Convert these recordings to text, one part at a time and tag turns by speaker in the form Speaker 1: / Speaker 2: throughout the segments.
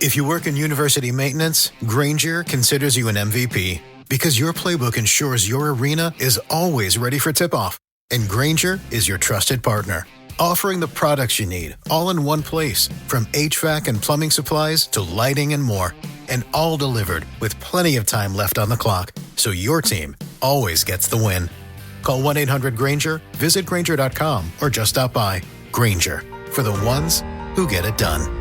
Speaker 1: If you work in university maintenance, Granger considers you an MVP because your playbook ensures your arena is always ready for tip-off. And Granger is your trusted partner, offering the products you need all in one place, from HVAC and plumbing supplies to lighting and more. And all delivered with plenty of time left on the clock, so your team always gets the win. Call 1-800-GRANGER, visit Granger.com, or just stop by. Granger, for the ones who get it done.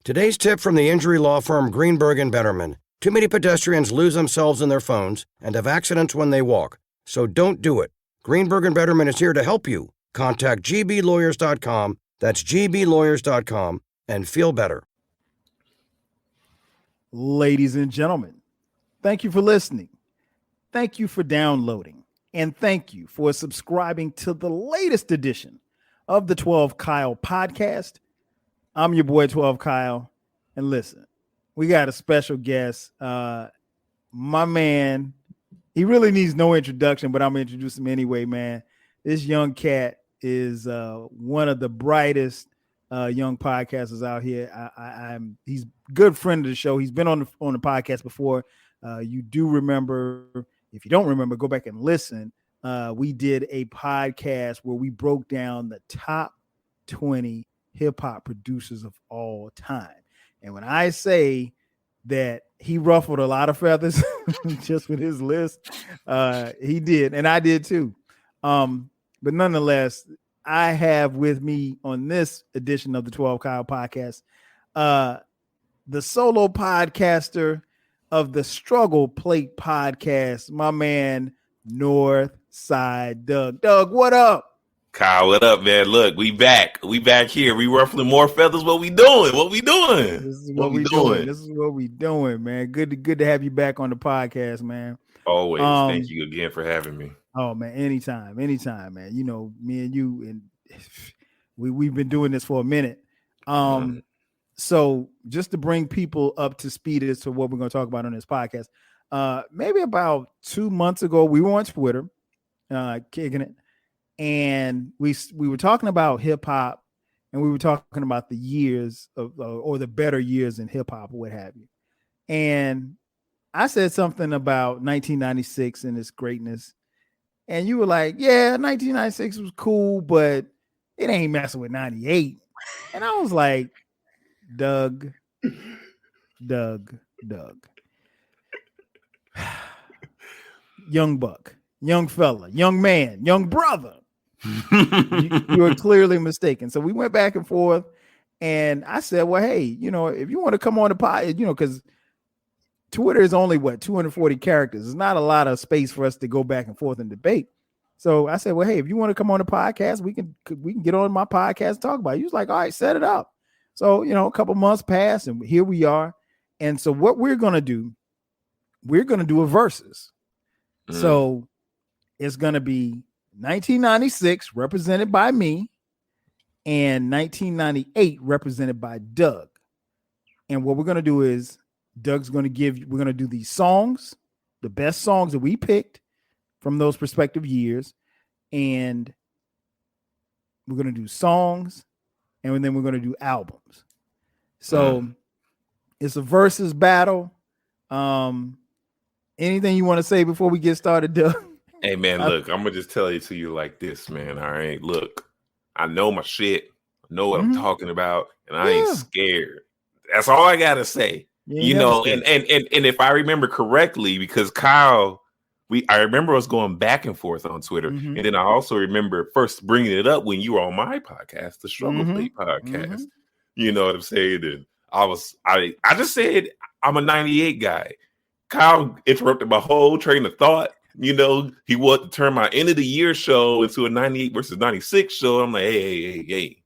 Speaker 2: Today's tip from the injury law firm Greenberg and Betterman. Too many pedestrians lose themselves in their phones and have accidents when they walk. So don't do it. Greenberg and Betterman is here to help you. Contact gblawyers.com, that's gblawyers.com, and feel better.
Speaker 3: Ladies and gentlemen, thank you for listening. Thank you for downloading. And thank you for subscribing to the latest edition of the 12 Kyle podcast. I'm your boy 12 Kyle. And listen, we got a special guest. My man, he really needs no introduction, but I'm going to introduce him anyway, man. This young cat is one of the brightest young podcasters out here. He's a good friend of the show. He's been on the podcast before. You do remember, if you don't remember, go back and listen. We did a podcast where we broke down the top 20 hip-hop producers of all time. And when I say that he ruffled a lot of feathers just with his list, he did, and I did too. But nonetheless, I have with me on this edition of the 12 Kyle podcast, the solo podcaster of the Struggle Plate podcast, my man, NorthSide Doug. Doug, what up?
Speaker 4: Kyle, what up, man? Look, we back. We back here. We ruffling more feathers. What we doing? What we doing?
Speaker 3: This is what we doing. This is what we doing, man. Good to have you back on the podcast, man.
Speaker 4: Always. Thank you again for having me.
Speaker 3: Oh, man, anytime, man. You know, me and you, and we've been doing this for a minute. So just to bring people up to speed as to what we're going to talk about on this podcast, maybe about 2 months ago, we were on Twitter, kicking it. And we were talking about hip hop, and we were talking about the years of or the better years in hip hop, or what have you. And I said something about 1996 and its greatness, and you were like, "Yeah, 1996 was cool, but it ain't messing with 98." And I was like, "Doug, young buck, young fella, young man, young brother." You were clearly mistaken. So we went back and forth, and I said, well, hey, you know, if you want to come on the pod, you know, because Twitter is only 240 characters. There's not a lot of space for us to go back and forth and debate. So I said, well, hey, if you want to come on the podcast, we can get on my podcast and talk about it. He was like, all right, set it up. So, you know, a couple months passed, and here we are. And so what we're going to do a versus. So it's going to be 1996 represented by me and 1998 represented by Doug. And what we're going to do is we're going to do these songs, the best songs that we picked from those respective years. And we're going to do songs, and then we're going to do albums. So it's a versus battle. Anything you want to say before we get started, Doug?
Speaker 4: Hey, man, look, I'm going to just tell it to you like this, man. All right. Look, I know my shit. I know what I'm talking about, and I ain't scared. That's all I got to say. You know, and if I remember correctly, because Kyle, I remember us going back and forth on Twitter. And then I also remember first bringing it up when you were on my podcast, the Struggle Plate podcast. You know what I'm saying? And I just said, I'm a 98 guy. Kyle interrupted my whole train of thought. You know, he wanted to turn my end of the year show into a 98 versus 96 show. I'm like, hey.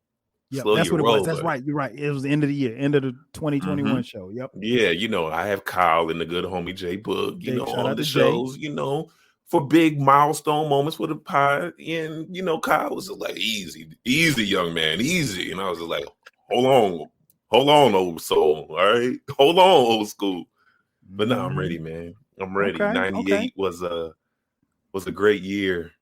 Speaker 3: Yeah, that's what it was. That's right. You're right. It was the end of the year, end of the 2021 show. Yep.
Speaker 4: Yeah, you know, I have Kyle and the good homie Jay Boog, you know, on the shows, you know, for big milestone moments with a pie. And, you know, Kyle was just like, easy, young man, easy. And I was just like, hold on, old soul. All right. Hold on, old school. But now I'm ready, man. I'm ready.
Speaker 3: Okay,
Speaker 4: 98 was a great year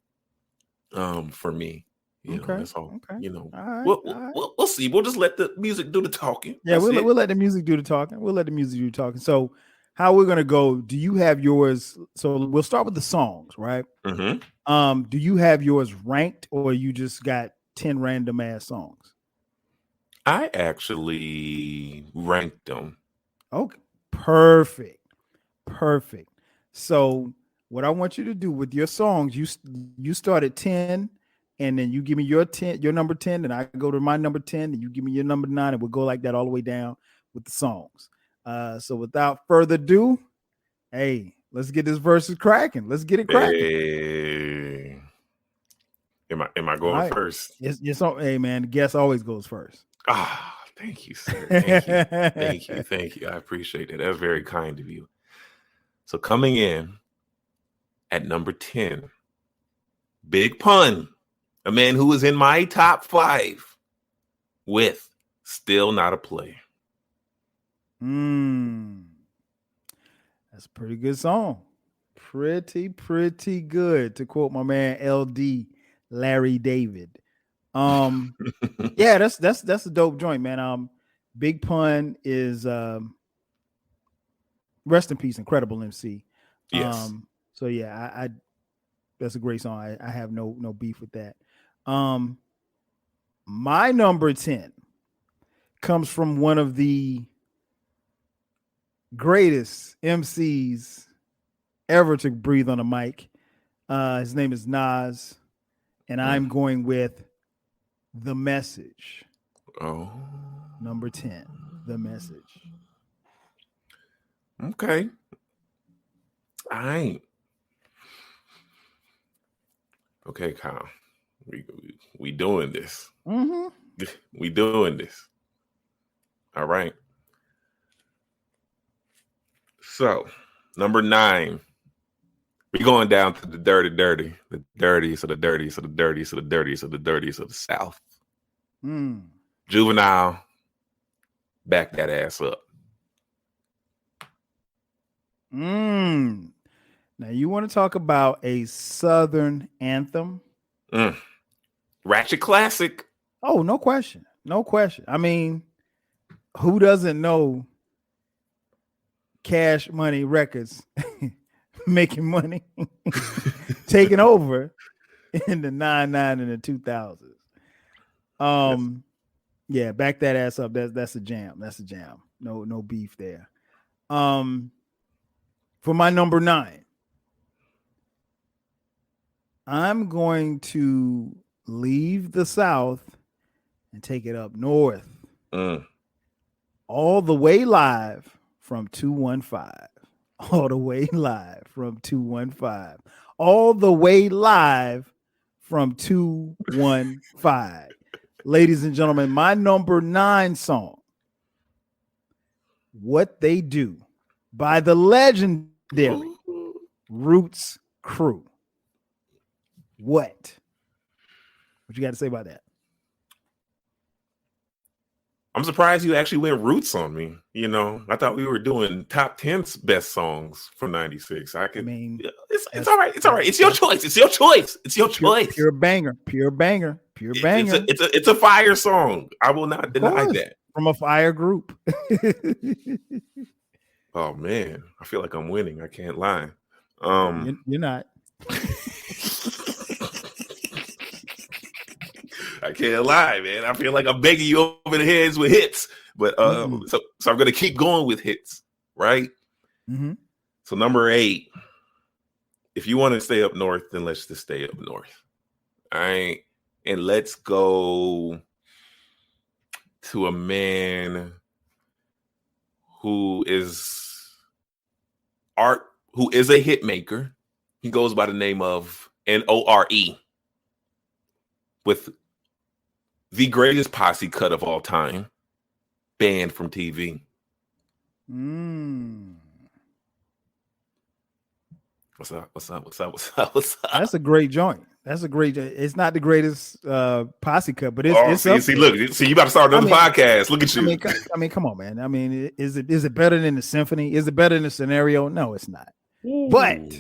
Speaker 4: for me. You know, that's all.
Speaker 3: Okay.
Speaker 4: You know,
Speaker 3: All right.
Speaker 4: We'll see. We'll just let the music do the talking.
Speaker 3: Yeah, we'll let the music do the talking. We'll let the music do the talking. So, how we're gonna go? Do you have yours? So we'll start with the songs, right?
Speaker 4: Mm-hmm.
Speaker 3: Do you have yours ranked, or you just got 10 random ass songs?
Speaker 4: I actually ranked them.
Speaker 3: Okay, perfect. So, what I want you to do with your songs, you start at 10. And then you give me your number 10, and I go to my number 10, and you give me your number 9, and we'll go like that all the way down with the songs. So without further ado, hey, let's get this versus cracking. Let's get it cracking.
Speaker 4: Hey. Am I going first?
Speaker 3: It's hey man, the guest always goes first.
Speaker 4: Thank you, sir. Thank you. I appreciate it. That's very kind of you. So coming in at number 10, Big Pun. A man who is in my top 5 with Still Not a Player.
Speaker 3: That's a pretty good song. Pretty good, to quote my man LD Larry David. Yeah, that's a dope joint, man. Big Pun is rest in peace, incredible MC.
Speaker 4: Yes.
Speaker 3: So yeah, I that's a great song. I have no beef with that. My number 10 comes from one of the greatest MCs ever to breathe on a mic. His name is Nas, and I'm going with The Message.
Speaker 4: Oh,
Speaker 3: number 10, The Message.
Speaker 4: Okay. All right. Okay, Kyle. We doing this.
Speaker 3: Mm-hmm.
Speaker 4: We doing this. All right. So, number 9. We're going down to the dirty, the dirtiest of the dirtiest of the dirtiest of the dirtiest of the dirtiest of the South. Juvenile, back that ass up.
Speaker 3: Now, you want to talk about a Southern anthem?
Speaker 4: Ratchet classic.
Speaker 3: Oh, no question. I mean, who doesn't know Cash Money Records making money, taking over in the 99 and the 2000s? Yeah, back that ass up. That's a jam. No beef there. For my number 9, I'm going to leave the South and take it up north. All the way live from 215. All the way live from 215. All the way live from 215. Ladies and gentlemen, my number 9 song, What They Do, by the legendary Roots Crew. What you got to say about that?
Speaker 4: I'm surprised you actually went Roots on me. You know, I thought we were doing top 10's best songs from 96. It's all right. It's all right. It's your choice. It's your choice.
Speaker 3: Pure banger.
Speaker 4: It's a fire song. I will not deny that.
Speaker 3: From a fire group.
Speaker 4: Oh man, I feel like I'm winning. I can't lie.
Speaker 3: You're not.
Speaker 4: I can't lie, man. I feel like I'm begging you over the heads with hits, but so I'm gonna keep going with hits, right? So number 8. If you want to stay up north, then let's just stay up north. All right, and let's go to a man who is a hit maker. He goes by the name of NORE, with the greatest posse cut of all time, banned from TV. What's up?
Speaker 3: That's a great joint. It's not the greatest posse cut, but it's
Speaker 4: see, look, you about to start another podcast. Look at you.
Speaker 3: I mean, come on, man. I mean, is it better than the symphony? Is it better than the scenario? No, it's not.
Speaker 4: Ooh.
Speaker 3: But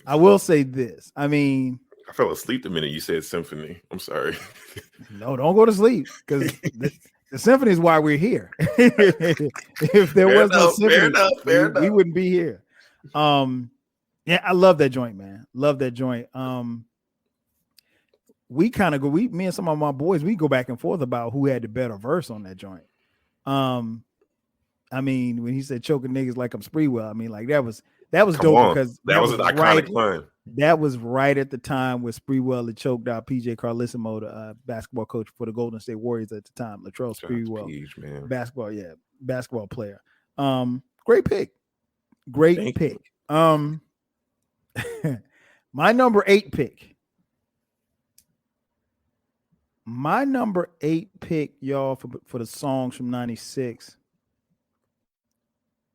Speaker 3: I will say this. I mean,
Speaker 4: I fell asleep the minute you said symphony. I'm sorry.
Speaker 3: No, don't go to sleep because the symphony is why we're here. If there was no symphony, we wouldn't be here. Yeah, I love that joint, man. Love that joint. We kind of go. Me and some of my boys, we go back and forth about who had the better verse on that joint. I mean, when he said choking niggas like I'm Spreewell, I mean, like that was dope because
Speaker 4: that was an iconic line.
Speaker 3: That was right at the time where Spreewell had choked out PJ Carlissimo, the basketball coach for the Golden State Warriors at the time. Latrell Sprewell, basketball player. Great pick. Great pick. My number 8 pick. My number 8 pick, y'all, for the songs from 96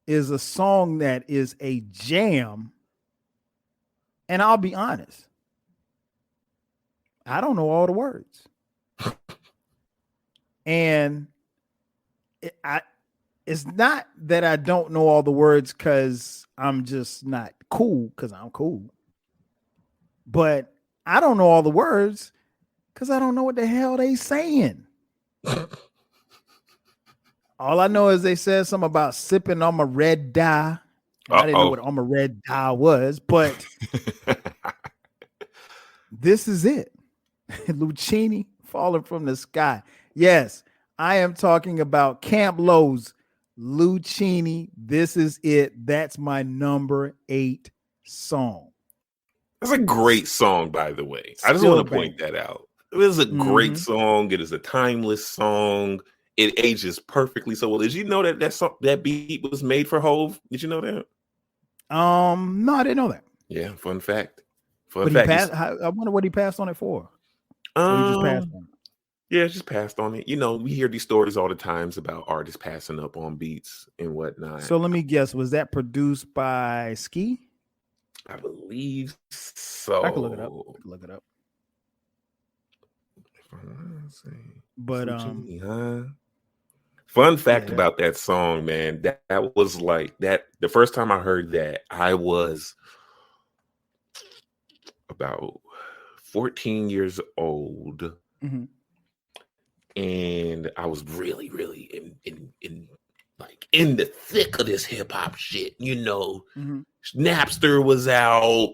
Speaker 3: is a song that is a jam. And I'll be honest, I don't know all the words. And it's not that I don't know all the words because I'm just not cool, because I'm cool. But I don't know all the words because I don't know what the hell they saying. All I know is they said something about sipping on my red dye. I didn't know what on my red dye was, but this is it. Lucchini falling from the sky. Yes, I am talking about Camp Lowe's Lucchini. This is it. That's my number 8 song.
Speaker 4: That's a great song, by the way. I just want to point that out. It is a great song. It is a timeless song. It ages perfectly so well. Did you know that beat was made for Hove? Did you know that?
Speaker 3: No, I didn't know that.
Speaker 4: Yeah, fun fact.
Speaker 3: I wonder what he passed on it for. He just passed on it.
Speaker 4: Yeah, just passed on it. You know, we hear these stories all the times about artists passing up on beats and whatnot.
Speaker 3: So let me guess, was that produced by Ski?
Speaker 4: I believe so.
Speaker 3: I can look it up. But
Speaker 4: fun fact about that song, man, that was like that. The first time I heard that, I was about 14 years old, and I was really, really in the thick of this hip hop shit. You know, Napster was out.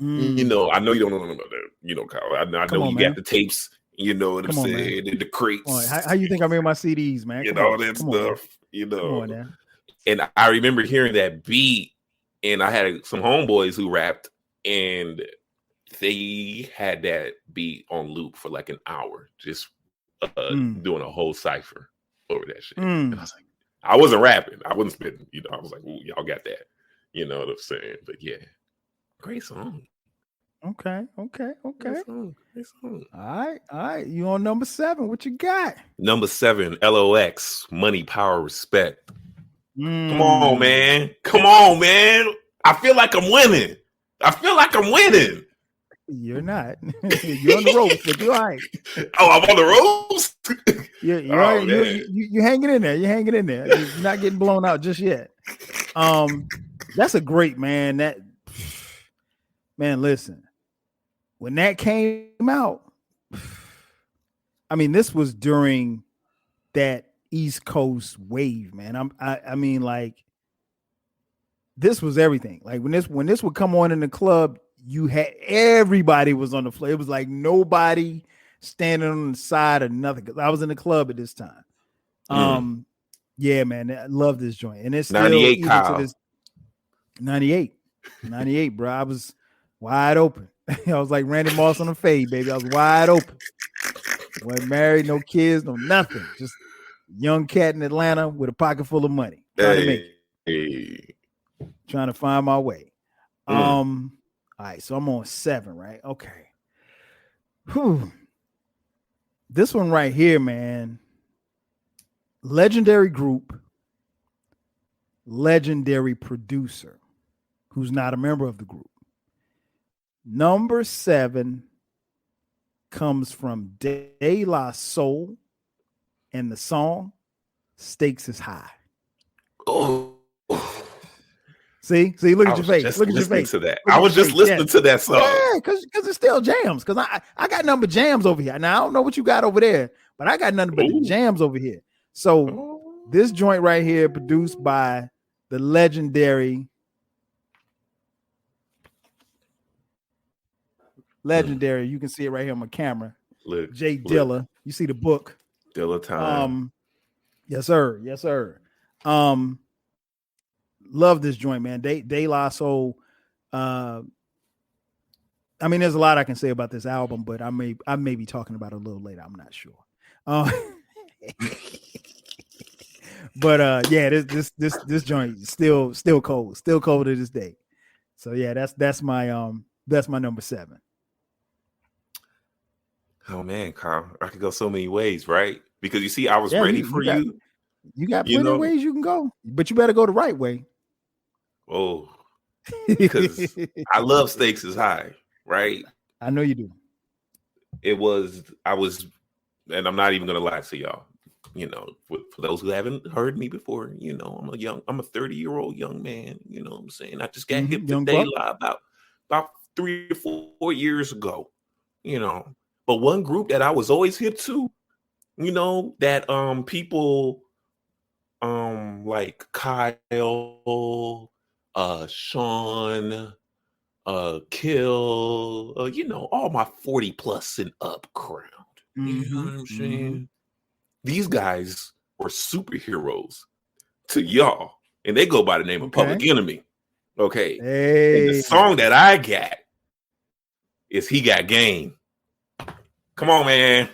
Speaker 4: You know, I know you don't know about that. You know, Kyle. I know you got the tapes. You know what I'm saying? In the crates.
Speaker 3: How you think I made my CDs, man?
Speaker 4: You know, that stuff. You know. And I remember hearing that beat, and I had some homeboys who rapped, and they had that beat on loop for like an hour, just doing a whole cipher over that shit. And I was like, I wasn't rapping. I wasn't spitting. You know, I was like, ooh, y'all got that. You know what I'm saying? But yeah, great song.
Speaker 3: Okay.
Speaker 4: Great song.
Speaker 3: All right. You on number 7? What you got?
Speaker 4: Number 7, LOX, Money, Power, Respect. Come on, man. I feel like I'm winning.
Speaker 3: You're not. You're on the ropes, but you're all right.
Speaker 4: Oh, I'm on the ropes?
Speaker 3: You're right. You're hanging in there. You're not getting blown out just yet. That's a great, man. Man, listen. When that came out, I mean, this was during that East Coast wave, man. I mean, like, this was everything. Like when this would come on in the club, you had everybody was on the floor. It was like nobody standing on the side or nothing. Because I was in the club at this time. Yeah, man, I love this joint, and it's
Speaker 4: 98,
Speaker 3: still
Speaker 4: Kyle.
Speaker 3: to this 98, bro. I was wide open. I was like Randy Moss on the fade, baby. I was wide open. Wasn't married, no kids, no nothing. Just young cat in Atlanta with a pocket full of money. Trying to make it. Trying to find my way. All right, so I'm on 7, right? Okay. Whew. This one right here, man. Legendary group, legendary producer, who's not a member of the group. Number 7 comes from De La Soul, and the song Stakes is High.
Speaker 4: Oh,
Speaker 3: Look at your face. Look at your face.
Speaker 4: To that. I was just listening to that song.
Speaker 3: Yeah, because it's still jams. Because I got nothing but jams over here. Now I don't know what you got over there, but I got nothing but the jams over here. So this joint right here, produced by the legendary. You can see it right here on my camera.
Speaker 4: Look,
Speaker 3: Jay Dilla. You see the book.
Speaker 4: Dilla time.
Speaker 3: Yes, sir. Yes, sir. Love this joint, man. De La Soul. I mean, there's a lot I can say about this album, but I may be talking about it a little later. I'm not sure. But yeah, this joint is still cold to this day. So yeah, that's my number 7.
Speaker 4: Oh man, Kyle, I could go so many ways, right? Because you see, I was ready for you.
Speaker 3: You got plenty of ways you can go, but you better go the right way.
Speaker 4: Oh, because I love Stakes is High, right?
Speaker 3: I know you do.
Speaker 4: I was, and I'm not even gonna lie to y'all. You know, for those who haven't heard me before, you know, I'm a 30-year-old young man. You know what I'm saying? I just got hip to De La about 3 or 4 years ago. You know, but one group that I was always hip to, you know, that people like Kyle, Sean, Kill, you know, all my 40 plus and up crowd. You know what I'm saying? These guys were superheroes to y'all, and they go by the name of Public Enemy. Okay. Hey. And the song that I got is He Got Game. Come on, man.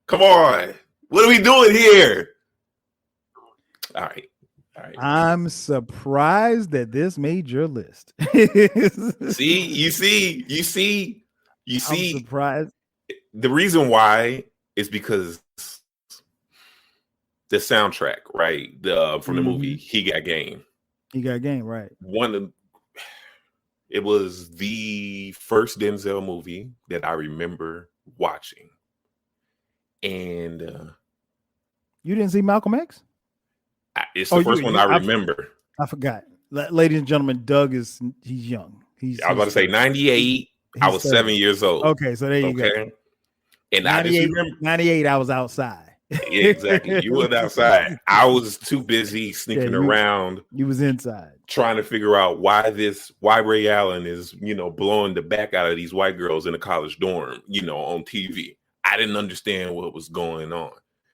Speaker 4: Come on. What are we doing here? All right.
Speaker 3: I'm surprised that this made your list.
Speaker 4: You see.
Speaker 3: I'm surprised.
Speaker 4: The reason why is because the soundtrack, right? From the movie He Got Game.
Speaker 3: He Got Game, right?
Speaker 4: It was the first Denzel movie that I remember watching. And
Speaker 3: you didn't see Malcolm X?
Speaker 4: It's the first one I remember.
Speaker 3: I forgot. Ladies and gentlemen, Doug he's young.
Speaker 4: I was about to say 98. I was 7 years old.
Speaker 3: Okay, so there you go.
Speaker 4: And I just remember
Speaker 3: 98, I was outside.
Speaker 4: Yeah, exactly. You were outside. I was too busy sneaking around.
Speaker 3: You was inside.
Speaker 4: Trying to figure out why Ray Allen is, you know, blowing the back out of these white girls in a college dorm, you know, on TV. I didn't understand what was going on.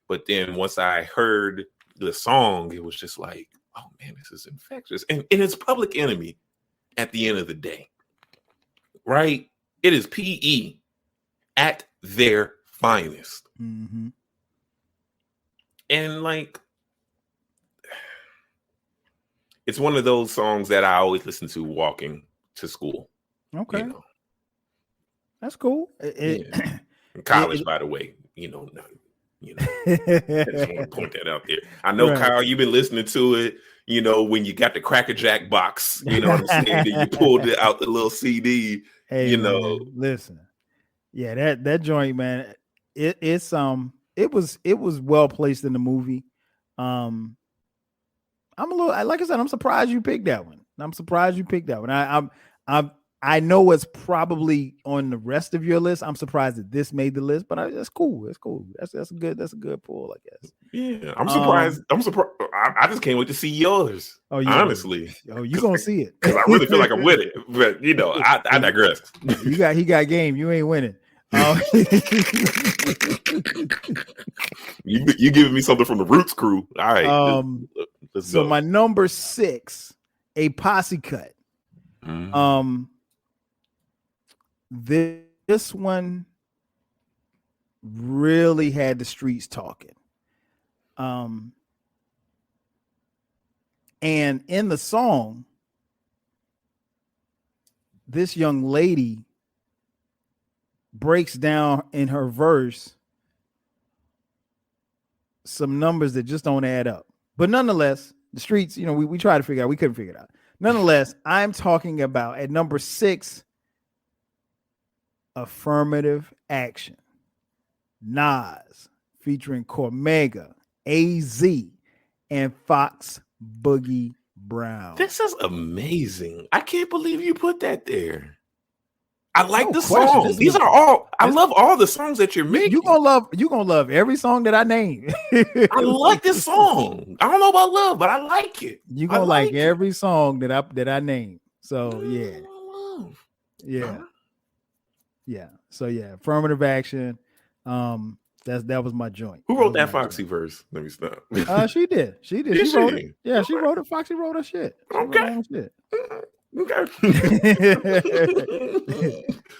Speaker 4: But then once I heard the song, it was just like, oh man, this is infectious. And it's Public Enemy at the end of the day. Right? It is PE at their finest.
Speaker 3: Mm-hmm.
Speaker 4: And like, it's one of those songs that I always listen to walking to school.
Speaker 3: Okay.
Speaker 4: You know?
Speaker 3: That's cool.
Speaker 4: In college, by the way, I just want to point that out there. I know, right. Kyle, you've been listening to it, you know, when you got the Cracker Jack box, you know what I'm saying? Then you pulled it out the little CD,
Speaker 3: hey, you know. Man, listen. Yeah, that joint, man, it was well placed in the movie. I'm a little, like I said, I'm surprised you picked that one. I know it's probably on the rest of your list. I'm surprised that this made the list, but that's cool. It's cool. That's a good pull, I guess.
Speaker 4: Yeah, I'm surprised. I just can't wait to see yours.
Speaker 3: Oh, yeah.
Speaker 4: Honestly.
Speaker 3: Oh, you gonna see it?
Speaker 4: Because I really feel like I'm with it. But you know, I digress.
Speaker 3: He got game. You ain't winning.
Speaker 4: You giving me something from the Roots crew. All right. Let's
Speaker 3: so
Speaker 4: go.
Speaker 3: My number 6, a posse cut. This one really had the streets talking. And in the song, this young lady breaks down in her verse some numbers that just don't add up. But nonetheless, the streets, you know, we tried to figure out, we couldn't figure it out. Nonetheless, I'm talking about at number 6, Affirmative Action. Nas featuring Cormega, AZ, and Fox Boogie Brown.
Speaker 4: This is amazing. I can't believe you put that there. I like the
Speaker 3: question.
Speaker 4: song. These are all. I love all the songs that you're making.
Speaker 3: You gonna love every song that I name.
Speaker 4: I like this song. I don't know about love, but I like it.
Speaker 3: You gonna like every song that I name. So yeah. So yeah, affirmative action. That was my joint.
Speaker 4: Who wrote that Foxy verse? Let me stop.
Speaker 3: She did. She wrote it. Yeah, she wrote it. Foxy wrote her shit.
Speaker 4: Okay. Okay.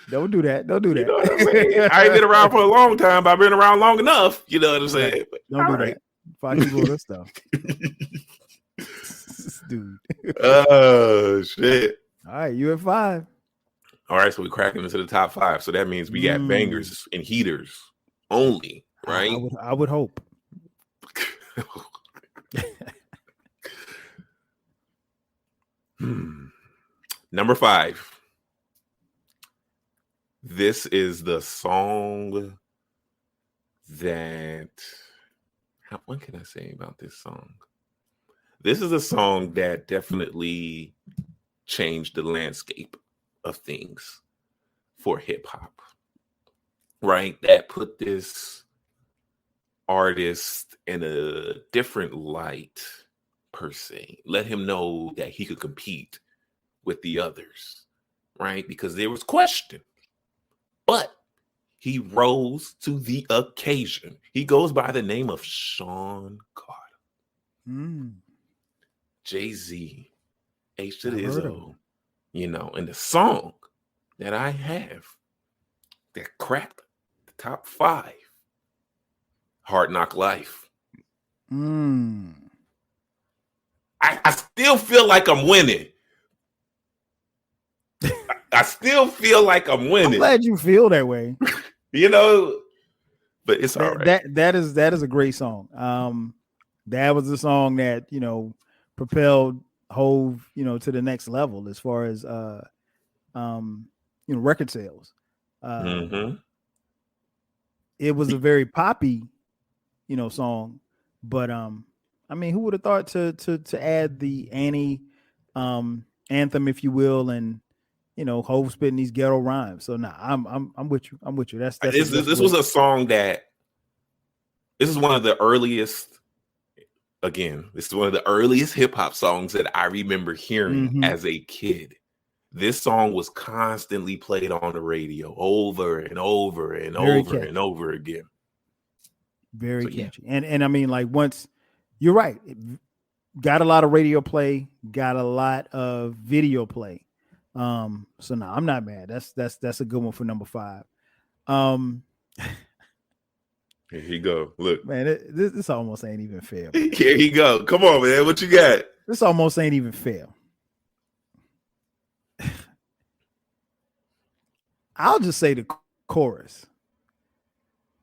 Speaker 3: Don't do that. Don't do that.
Speaker 4: You know what I'm saying? I ain't been around for a long time, but I've been around long enough. You know what I'm saying? But,
Speaker 3: don't do that. Foxy wrote her stuff. Dude.
Speaker 4: Oh shit.
Speaker 3: All right, you at 5.
Speaker 4: All right, so we're cracking into the top 5. So that means we got bangers and heaters only, right?
Speaker 3: I would hope.
Speaker 4: Number 5. This is the song that. What can I say about this song? This is a song that definitely changed the landscape of things for hip hop, right? That put this artist in a different light, per se. Let him know that he could compete with the others, right? Because there was question, but he rose to the occasion. He goes by the name of Sean Carter. Jay-Z, H to the Izzo, you know, and the song that I have that cracked the top 5, Hard Knock Life. I still feel like I'm winning. I still feel like I'm winning.
Speaker 3: I'm glad you feel that way.
Speaker 4: You know, but it's all right.
Speaker 3: That is a great song. That was the song that, you know, propelled Hove, you know, to the next level as far as you know, record sales. It was a very poppy, you know, song, but I mean, who would have thought to add the Annie anthem, if you will, and you know, Hove spitting these ghetto rhymes. So I'm with you. I'm with you. This
Speaker 4: was a song that this is one of the earliest. Again, this is one of the earliest hip hop songs that I remember hearing as a kid. This song was constantly played on the radio over and over and and over again.
Speaker 3: Very catchy. Yeah. And I mean, like, once you're right, got a lot of radio play, got a lot of video play. So no, I'm not mad. That's a good one for number 5.
Speaker 4: Here you go. Look,
Speaker 3: man, this almost ain't even fair.
Speaker 4: Here you go. Come on, man. What you got?
Speaker 3: This almost ain't even fair. I'll just say the chorus.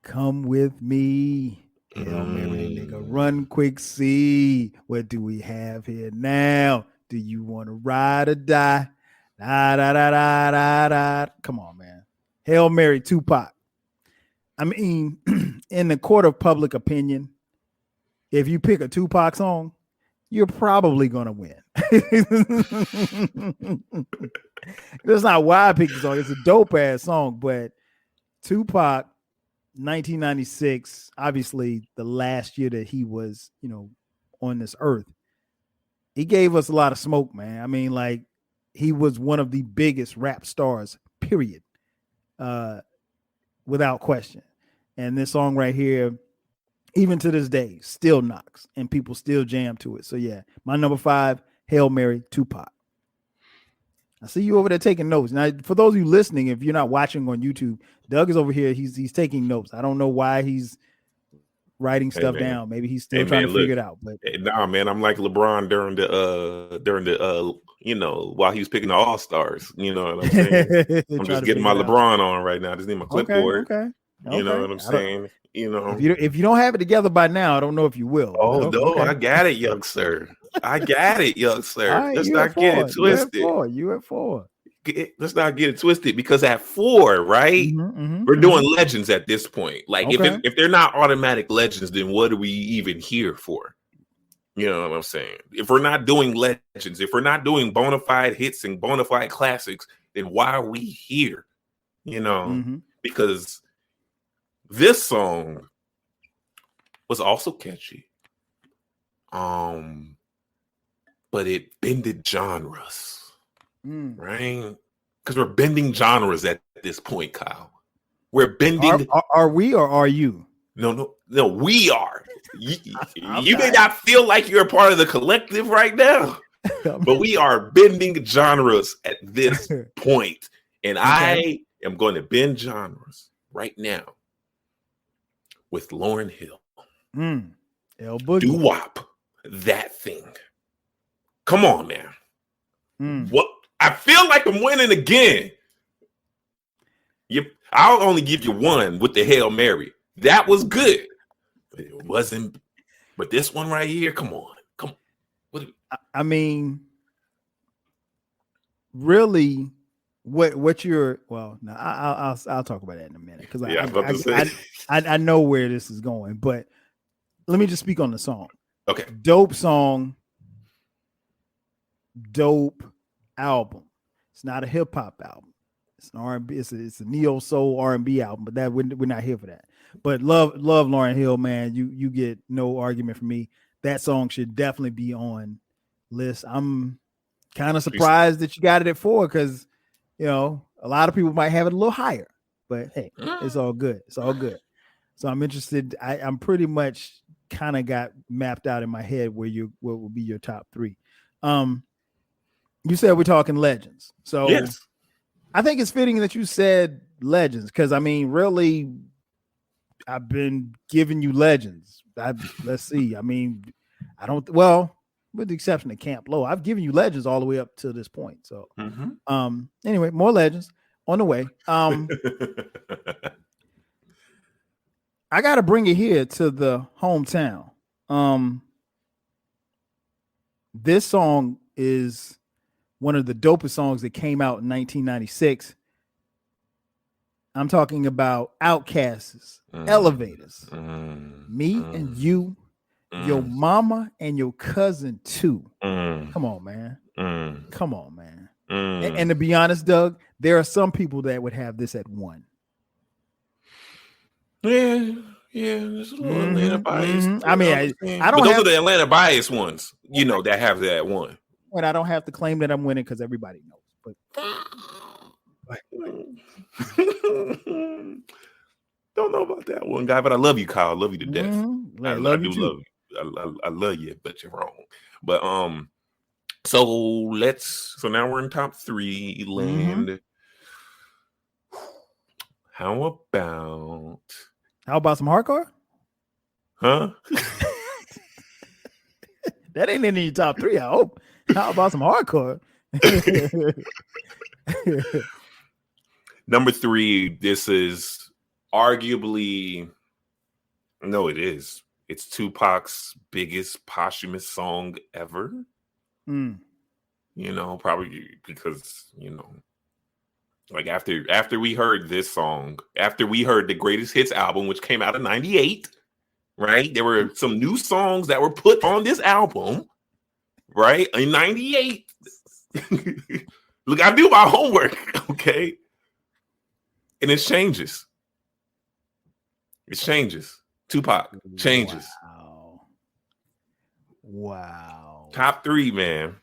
Speaker 3: Come with me. Hail Mary, nigga, run quick, see. What do we have here now? Do you want to ride or die? Da, da, da, da, da, da. Come on, man. Hail Mary, Tupac. I mean, in the court of public opinion, if you pick a Tupac song, you're probably going to win. That's not why I picked the song. It's a dope ass song, but Tupac, 1996, obviously the last year that he was, you know, on this earth, he gave us a lot of smoke, man. I mean, like, he was one of the biggest rap stars, period. Without question. And this song right here, even to this day, still knocks and people still jam to it. So yeah, my number 5, Hail Mary, Tupac. I see you over there taking notes. Now, for those of you listening, if you're not watching on YouTube, Doug is over here. He's taking notes. I don't know why he's writing stuff down. Maybe he's still trying to figure it out. But
Speaker 4: nah, man, I'm like LeBron during the you know, while he was picking the All-Stars. You know what I'm saying? I'm just getting my LeBron on right now. I just need my clipboard.
Speaker 3: Okay.
Speaker 4: You know what I'm saying? You know,
Speaker 3: if you don't have it together by now, I don't know if you will.
Speaker 4: Oh no, I got it, young sir. Right, let's not get it twisted.
Speaker 3: You at 4.
Speaker 4: Let's not get it twisted, because at 4, right, we're doing legends at this point. Like, if they're not automatic legends, then what are we even here for? You know what I'm saying? If we're not doing legends, if we're not doing bona fide hits and bona fide classics, then why are we here? You know, because this song was also catchy. But it bended genres, right? Because we're bending genres at this point, Kyle. We're bending.
Speaker 3: Are we or are you?
Speaker 4: No, we are. You may not feel like you're a part of the collective right now, but we are bending genres at this point. And I am going to bend genres right now with Lauryn Hill. Doo-wop, that thing. Come on, man. What? I feel like I'm winning again. I'll only give you one with the Hail Mary. That was good. But it wasn't. But this one right here, come on.
Speaker 3: I mean, really, what you're I'll talk about that in a minute because I know where this is going, but let me just speak on the song.
Speaker 4: Okay.
Speaker 3: Dope song, dope album. It's not a hip hop album. It's an R&B. It's a neo soul R&B album, but that we're not here for that. But love Lauryn Hill, man. You get no argument from me. That song should definitely be on list. I'm kind of surprised that you got it at 4 because a lot of people might have it a little higher. But hey, it's all good. It's all good. So I'm interested. I'm pretty much kind of got mapped out in my head what will be your top 3. You said we're talking legends. So
Speaker 4: yes.
Speaker 3: I think it's fitting that you said legends because I mean, really, I've been giving you legends. Let's see. I mean, with the exception of Camp Low, I've given you legends all the way up to this point. So, anyway, more legends on the way. I got to bring it here to the hometown. This song is one of the dopest songs that came out in 1996. I'm talking about Outcasts, Elevators, Me and You, Your Mama and Your Cousin Too. Come on, man. Come on, man. And to be honest, Doug, there are some people that would have this at 1.
Speaker 4: Yeah, there's a little Atlanta bias.
Speaker 3: I mean, I don't.
Speaker 4: But those are the Atlanta bias ones, that have that at 1.
Speaker 3: And I don't have to claim that I'm winning because everybody knows. But
Speaker 4: don't know about that one, guy. But I love you, Kyle. I love you to death. I love you. I love you, but you're wrong. But so now we're in top 3 land. How
Speaker 3: about some hardcore?
Speaker 4: Huh?
Speaker 3: That ain't in your top 3, I hope. How about some hardcore?
Speaker 4: Number 3, this is arguably, no, it is. It's Tupac's biggest posthumous song ever. Probably because, like after we heard this song, after we heard the Greatest Hits album, which came out in 98, right? There were some new songs that were put on this album, right? In 98. Look, I do my homework, okay? And it changes. Tupac changes.
Speaker 3: Wow.
Speaker 4: Top 3, man.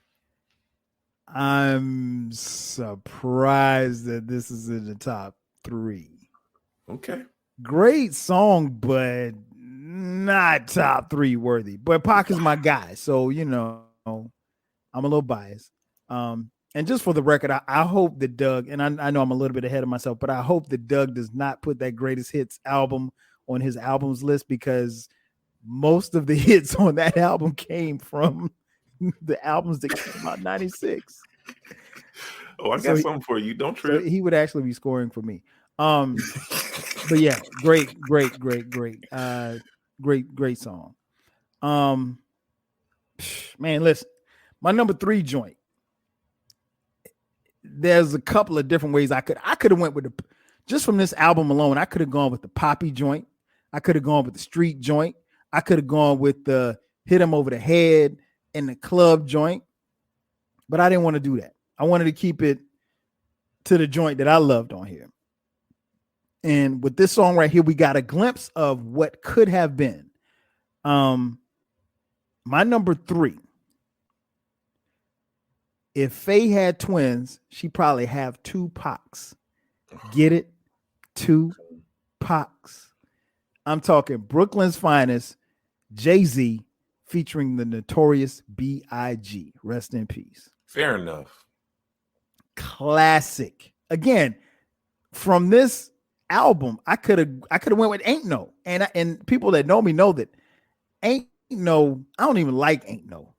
Speaker 3: I'm surprised that this is in the top 3.
Speaker 4: Okay.
Speaker 3: Great song, but not top 3 worthy. But Pac is my guy, so I'm a little biased. And just for the record, I hope that Doug, and I know I'm a little bit ahead of myself, but I hope that Doug does not put that Greatest Hits album on his albums list because most of the hits on that album came from the albums that came out in 96.
Speaker 4: Oh, I got something for you. Don't trip.
Speaker 3: So he would actually be scoring for me. But yeah, great song. Man, listen, my number 3 joint. There's a couple of different ways I could have went with just from this album alone. I could have gone with the poppy joint. I could have gone with the street joint. I could have gone with the hit him over the head in the club joint. But I didn't want to do that. I wanted to keep it to the joint that I loved on here. And with this song right here, we got a glimpse of what could have been. My number 3. If Faye had twins, she'd probably have 2 Pacs. Get it? 2 Pacs. I'm talking Brooklyn's finest, Jay-Z featuring the Notorious B.I.G. Rest in peace.
Speaker 4: Fair enough.
Speaker 3: Classic. Again, from this album, I could have went with Ain't No. And people that know me know that Ain't No, I don't even like Ain't No.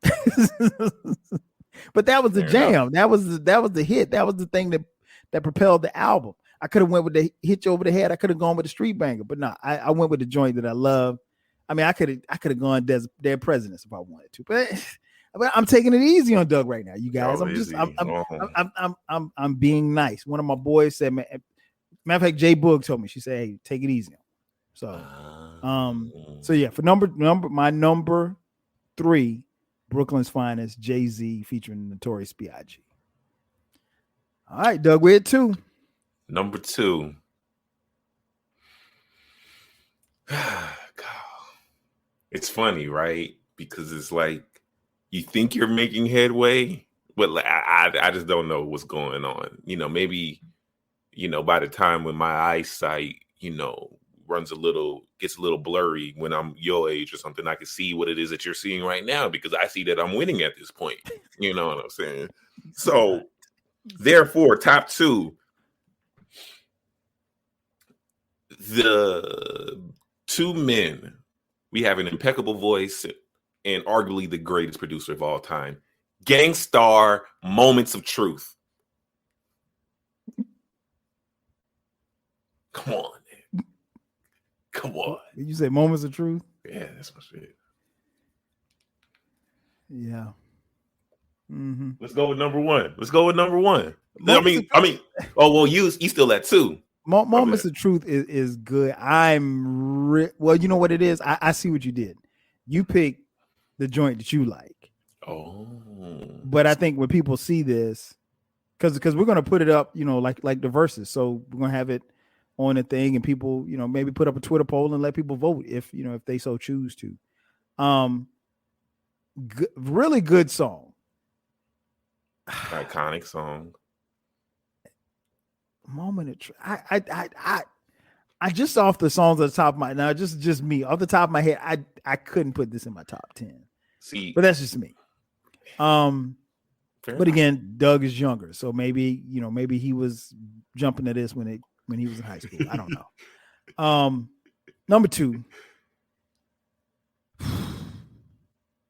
Speaker 3: But that was the jam. That was the hit. That was the thing that propelled the album. I could have went with the hit you over the head. I could have gone with the street banger, but no, I went with the joint that I love. I mean, I could have gone Dead Presidents if I wanted to, but I'm taking it easy on Doug right now, you guys. I'm being nice. One of my boys said, matter of fact, Jay Boog told me, she said, hey, take it easy. So, so yeah, for my number 3, Brooklyn's finest, Jay-Z featuring Notorious B.I.G. All right, Doug, we're at 2.
Speaker 4: Number 2. It's funny, right? Because it's like you think you're making headway, but I just don't know what's going on. Maybe, by the time when my eyesight, gets a little blurry when I'm your age or something, I can see what it is that you're seeing right now because I see that I'm winning at this point. You know what I'm saying? So, therefore, top 2. The 2 men, we have an impeccable voice and arguably the greatest producer of all time. Gangstar, Moments of Truth. Come on, man. Come on.
Speaker 3: Did you say Moments of Truth?
Speaker 4: Yeah, that's my shit.
Speaker 3: Yeah. Mm-hmm.
Speaker 4: Let's go with number 1. I mean. Oh well, you still at 2.
Speaker 3: Moments of Truth is good. Well, you know what it is? I see what you did. You picked the joint that you like.
Speaker 4: Oh.
Speaker 3: But I think when people see this, because we're gonna put it up, like the verses. So we're gonna have it on a thing, and people, maybe put up a Twitter poll and let people vote if they so choose to. Really good song.
Speaker 4: Iconic song.
Speaker 3: Moment of truth. I just off the songs at the top of my now, just me off the top of my head, I couldn't put this in my top 10.
Speaker 4: See,
Speaker 3: but that's just me. But again, Doug is younger, so maybe he was jumping to this when he was in high school. I don't know. Number 2.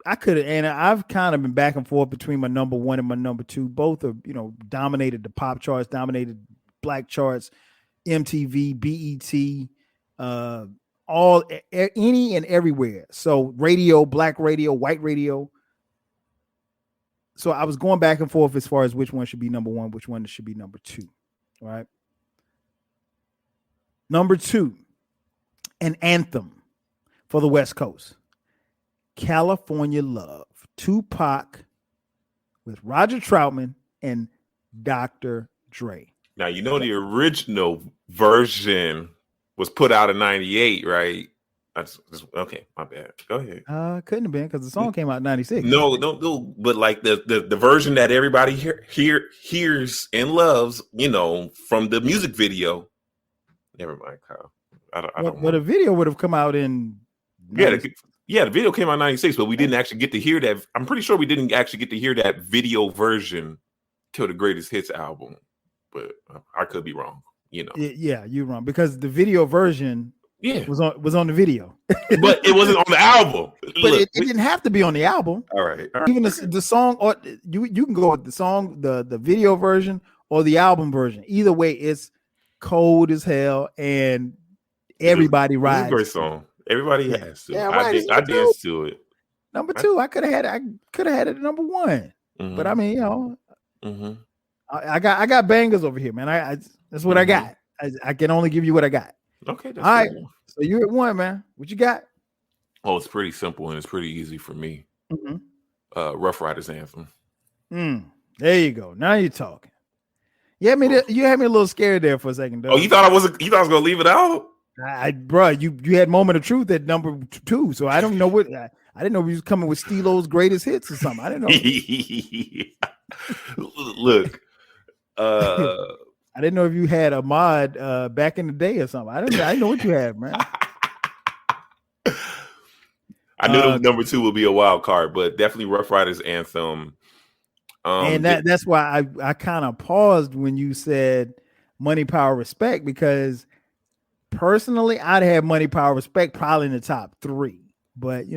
Speaker 3: I could have, and I've kind of been back and forth between my number 1 and my number 2. Both are, dominated the pop charts, dominated black charts, MTV, BET, any and everywhere. So radio, black radio, white radio. So I was going back and forth as far as which one should be number 1, which one should be number 2. All right. Number 2, an anthem for the West Coast. California Love, Tupac with Roger Troutman and Dr. Dre.
Speaker 4: Now, the original version was put out in 98, right? Okay, my bad. Go ahead.
Speaker 3: Couldn't have been because the song came out in 96.
Speaker 4: No, but like the version that everybody hears and loves, from the music video. Never mind, Kyle.
Speaker 3: But the video would have come out in 96.
Speaker 4: Yeah, the video came out in 96, but we didn't actually get to hear that. I'm pretty sure we didn't actually get to hear that video version till the Greatest Hits album. But I could be wrong,
Speaker 3: Yeah, you're wrong because the video version was on the video.
Speaker 4: But it wasn't on the album.
Speaker 3: But it didn't have to be on the album.
Speaker 4: All right.
Speaker 3: Even the song, or you can go with the song, the video version or the album version. Either way, it's cold as hell and everybody rides.
Speaker 4: It's a great song. Everybody has to.
Speaker 3: Yeah, right.
Speaker 4: I danced to it.
Speaker 3: Number 2, I could have had it at number 1.
Speaker 4: Mm-hmm.
Speaker 3: But I mean, I got bangers over here, man. That's what I got. I can only give you what I got.
Speaker 4: Okay.
Speaker 3: All right. So you're at 1, man. What you got?
Speaker 4: Oh, it's pretty simple and it's pretty easy for me. Rough Riders anthem.
Speaker 3: There you go. Now you're talking. You had me a little scared there for a second, Doug.
Speaker 4: Oh, you thought I was gonna leave it out?
Speaker 3: Bro, you had Moment of Truth at number 2, so I don't know what I didn't know he was coming with Steelo's greatest hits or something. I didn't know.
Speaker 4: Look,
Speaker 3: I didn't know if you had Ahmad back in the day or something. I didn't know what you had, man.
Speaker 4: I knew number 2 would be a wild card, but definitely Rough Riders anthem.
Speaker 3: And that's why I kind of paused when you said Money, Power, Respect, because personally I'd have Money, Power, Respect probably in the top 3. But it's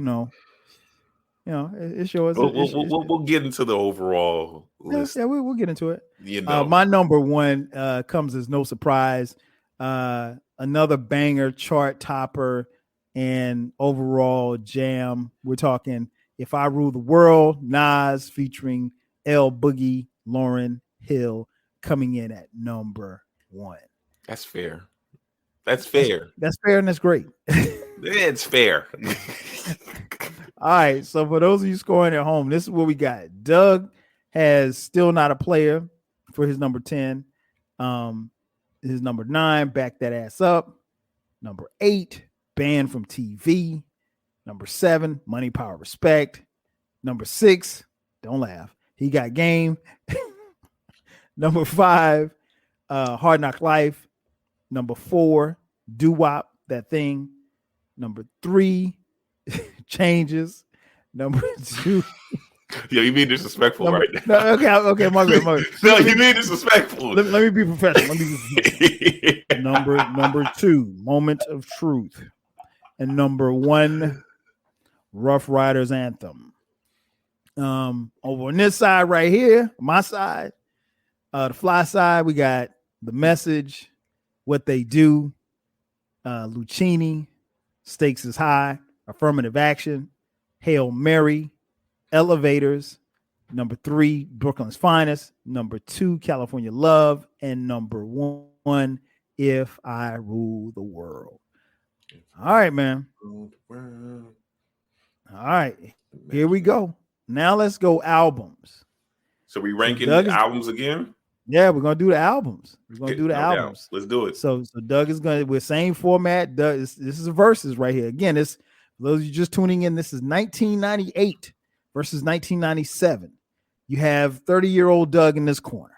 Speaker 3: yours.
Speaker 4: We'll get into the overall list.
Speaker 3: Yeah, we'll get into it. My number 1 comes as no surprise. Another banger, chart topper, and overall jam. We're talking If I Rule the World, Nas featuring L Boogie, Lauryn Hill, coming in at number 1.
Speaker 4: That's fair. That's fair.
Speaker 3: That's fair, and that's great.
Speaker 4: It's fair.
Speaker 3: All right. So for those of you scoring at home, this is what we got. Doug has Still Not a Player for his number 10. His number 9, Back That Ass Up. Number 8, Banned from TV. Number 7, Money, Power, Respect. Number 6, don't laugh, He Got Game. Number 5, Hard Knock Life. Number 4, Doo Wop, That Thing. Number 3, Changes. Number 2.
Speaker 4: Yo, you being disrespectful right now.
Speaker 3: Okay, my bad.
Speaker 4: No, you being disrespectful.
Speaker 3: Let me be professional. Number 2, Moment of Truth. And number 1, Rough Riders anthem. Over on this side right here, my side, the fly side, we got The Message, What They Do, Lucchini, Stakes is High, Affirmative Action, Hail Mary, Elevators, number 3, Brooklyn's Finest, number 2, California Love, and number 1, If I Rule the World. All right, man. All right, here we go. Now let's go albums.
Speaker 4: So we ranking the albums again?
Speaker 3: Yeah, we're gonna do the albums. We're gonna do the albums.
Speaker 4: Let's do it.
Speaker 3: So Doug is gonna with same format. Doug, this is a versus right here. Again, this for those of you just tuning in, this is 1998 versus 1997. You have 30-year-old Doug in this corner.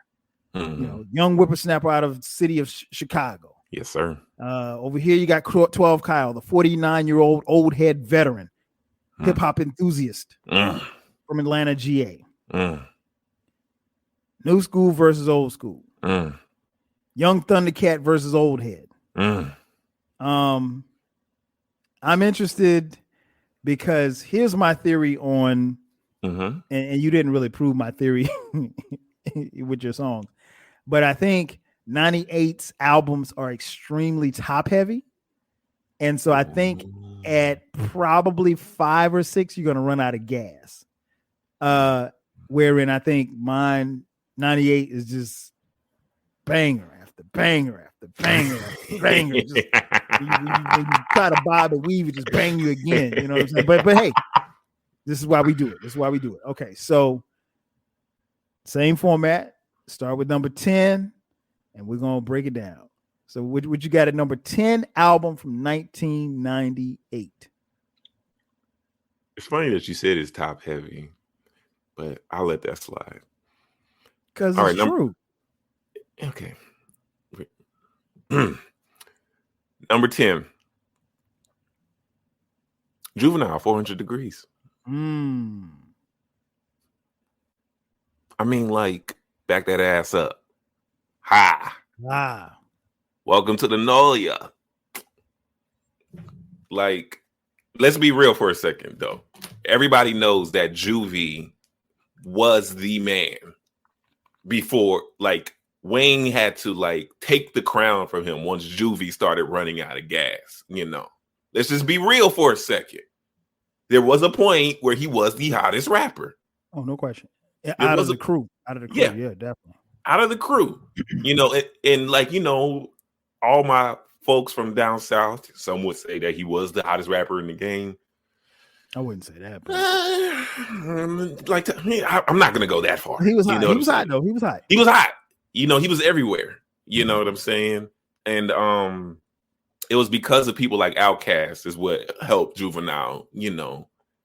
Speaker 3: Young whippersnapper out of the city of Chicago.
Speaker 4: Yes, sir.
Speaker 3: Over here, you got 12 Kyle, the 49-year-old old head veteran, hip hop enthusiast from Atlanta, GA. New school versus old school. Young Thundercat versus old head. I'm interested because here's my theory on, and you didn't really prove my theory with your songs, but I think 98's albums are extremely top heavy. And so I think at probably 5 or 6, you're going to run out of gas. Wherein I think mine 98 is just banger after banger after banger after banger. Just, when you try to bob and weave, it just bang you again. You know what I'm saying? But hey, this is why we do it. Okay, so same format. Start with number 10, and we're gonna break it down. So what you got at number 10 album from 1998?
Speaker 4: It's funny that you said it's top heavy, but I'll let that slide.
Speaker 3: Because it's true.
Speaker 4: Okay. Number 10. Juvenile, 400 Degrees. I mean, like, back that ass up. Ha. Welcome to the Nolia. Like, let's be real for a second, though. Everybody knows that Juvie was the man before, like, Wayne had to, like, take the crown from him once Juvie started running out of gas, you know. Let's just be real for a second. There was a point where he was the hottest rapper.
Speaker 3: Oh, no question. Out of the crew. Yeah, definitely.
Speaker 4: Out of the crew. You know, and like, you know, all my folks from down south, some would say that he was the hottest rapper in the game.
Speaker 3: I wouldn't say that. But...
Speaker 4: I'm not gonna go that far.
Speaker 3: He was hot. He was hot though. He was hot.
Speaker 4: He was hot. He was everywhere. You know what I'm saying? And it was because of people like Outkast is what helped Juvenile,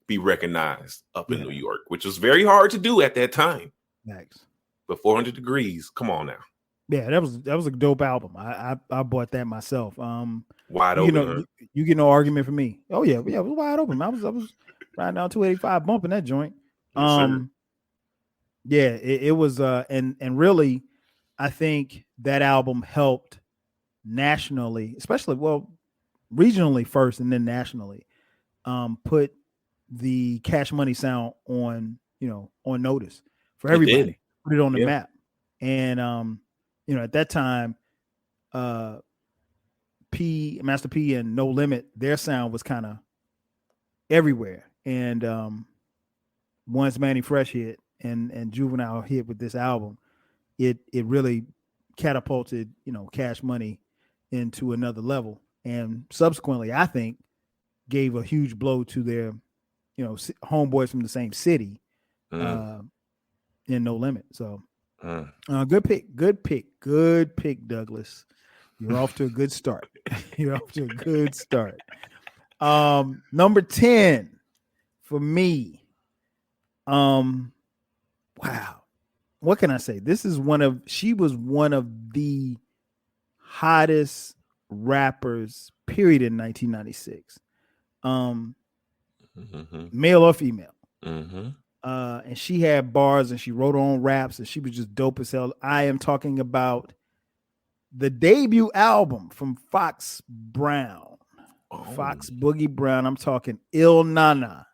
Speaker 4: be recognized up in New York, which was very hard to do at that time.
Speaker 3: Thanks.
Speaker 4: But 400 Degrees, come on now.
Speaker 3: Yeah, that was a dope album. I bought that myself.
Speaker 4: Wide open.
Speaker 3: You get no argument from me. Oh yeah, it was wide open. I was riding down 285 bumping that joint. Yeah, it was and really I think that album helped nationally, especially regionally first and then nationally, put the Cash Money sound on notice for everybody. Put it on the map. And at that time, Master P and No Limit, their sound was kind of everywhere. And once Manny Fresh hit and Juvenile hit with this album, it really catapulted, Cash Money into another level. And subsequently, I think, gave a huge blow to their, homeboys from the same city in No Limit. So good pick, Douglas. You're off to a good start. Number 10 for me. Wow. What can I say? She was one of the hottest rappers, period, in 1996. Male or female. And she had bars and she wrote her own raps and she was just dope as hell. I am talking about the debut album from Fox Brown. Fox Boogie Brown. I'm talking Il Nana.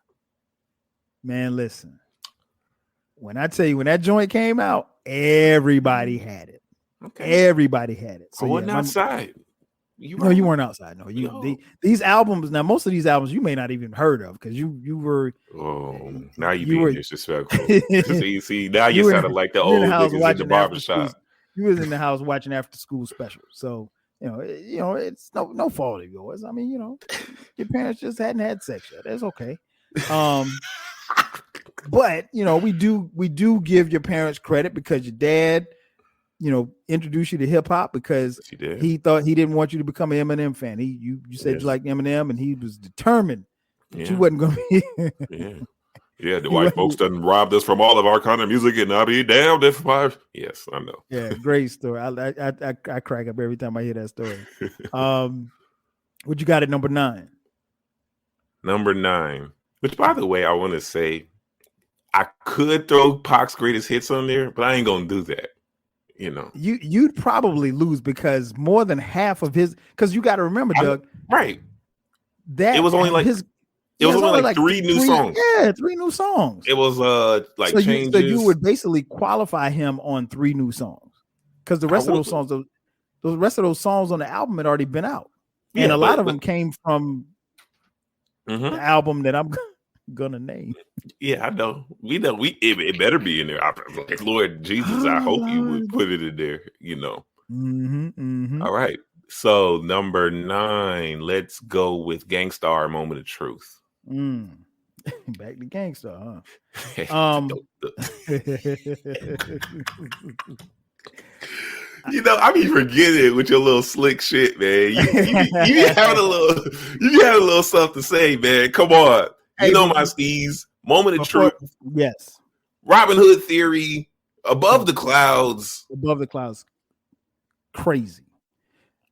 Speaker 3: Man, listen. When I tell you, when that joint came out, everybody had it. Okay. Everybody had it. So
Speaker 4: I wasn't outside.
Speaker 3: You weren't outside. No, these albums. Now, most of these albums you may not even heard of because you were.
Speaker 4: Oh, now you being disrespectful. see, now you sounded like the old niggas in the barbershop.
Speaker 3: You was in the house watching after school special, so it's no fault of yours. I mean, your parents just hadn't had sex yet. That's okay. But we do give your parents credit because your dad, introduced you to hip hop because he thought he didn't want you to become an Eminem fan. You said you liked Eminem, and he was determined that you wasn't going to be.
Speaker 4: Yeah, the white folks done robbed us from all of our kind of music, and I'll be damned if I. Yes, I know.
Speaker 3: Yeah, great story. I crack up every time I hear that story. What you got at number 9?
Speaker 4: Number 9, which, by the way, I want to say, I could throw Pac's greatest hits on there, but I ain't gonna do that.
Speaker 3: You'd probably lose because more than half of his. Because you got to remember, Doug.
Speaker 4: Right.
Speaker 3: That
Speaker 4: it was only like his. It was only like three new songs.
Speaker 3: Yeah, 3 new songs.
Speaker 4: It was changes.
Speaker 3: So you would basically qualify him on 3 new songs because the rest of those songs on the album had already been out, and a lot of them came from the album that I'm gonna name.
Speaker 4: Yeah, I know. We know. It better be in there. Lord Jesus, I hope you would put it in there. All right. So number 9, let's go with Gangstar, Moment of Truth.
Speaker 3: Back to Gangstar,
Speaker 4: huh? I be forgetting it with your little slick shit, man. You having a little something to say, man. Come on. My skis. Moment of Truth.
Speaker 3: Yes.
Speaker 4: Robin Hood Theory. Above the Clouds.
Speaker 3: Above the Clouds. Crazy.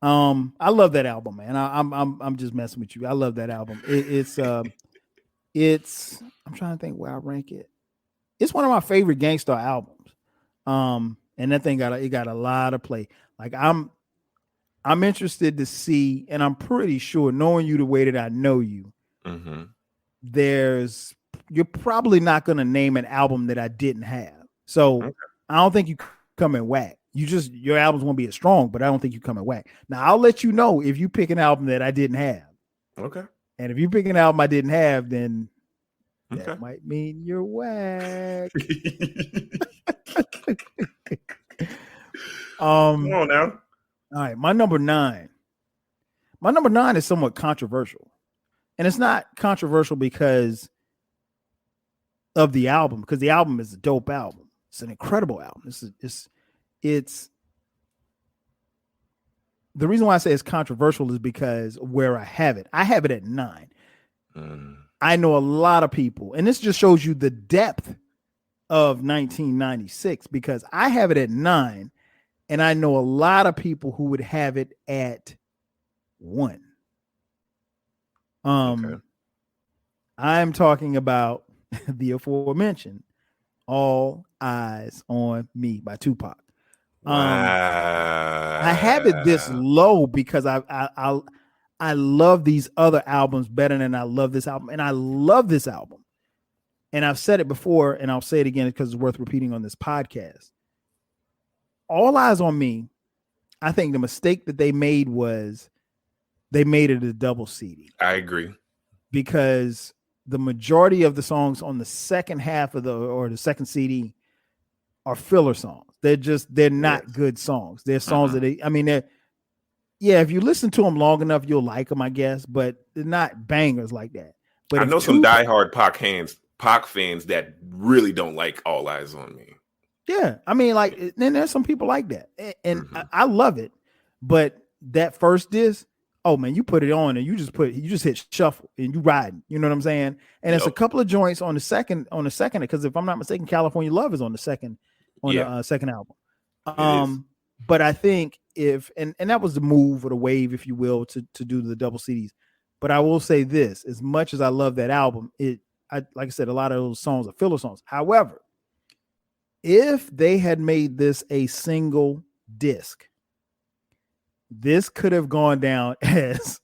Speaker 3: I love that album, man. I'm just messing with you. I love that album. It's I'm trying to think where I rank it. It's one of my favorite Gangstar albums. And that thing got a lot of play. Like I'm interested to see, and I'm pretty sure, knowing you the way that I know you, you're probably not going to name an album that I didn't have. So I don't think you come in whack. Your albums won't be as strong, but I don't think you come in whack. Now I'll let you know if you pick an album that I didn't have.
Speaker 4: Okay.
Speaker 3: And if you pick an album I didn't have, then that might mean you're whack.
Speaker 4: Come on now.
Speaker 3: All right, my number 9. My number 9 is somewhat controversial. And it's not controversial because of the album, because the album is a dope album. It's an incredible album. It's the reason why I say it's controversial is because where I have it at 9. I know a lot of people, and this just shows you the depth of 1996, because I have it at 9, and I know a lot of people who would have it at 1. Okay. I'm talking about the aforementioned All Eyes on Me by Tupac. I have it this low because I love these other albums better than I love this album, and I love this album. And I've said it before, and I'll say it again because it's worth repeating on this podcast. All Eyes on Me, I think the mistake that they made was they made it a double CD.
Speaker 4: I agree.
Speaker 3: Because the majority of the songs on the second half of the second CD are filler songs. They're not good songs. They're songs that if you listen to them long enough, you'll like them, I guess, but they're not bangers like that. But
Speaker 4: I know some diehard Pac fans that really don't like All Eyes on Me.
Speaker 3: Yeah, I mean, like, then there's some people like that, and I love it. But that first disc, oh man, you put it on and you just hit shuffle and you riding. You know what I'm saying? And it's a couple of joints on the second, because if I'm not mistaken, California Love is on the second the second album. But I think and that was the move or the wave, if you will, to do the double CDs. But I will say this: as much as I love that album, like I said, a lot of those songs are filler songs. However, if they had made this a single disc, this could have gone down as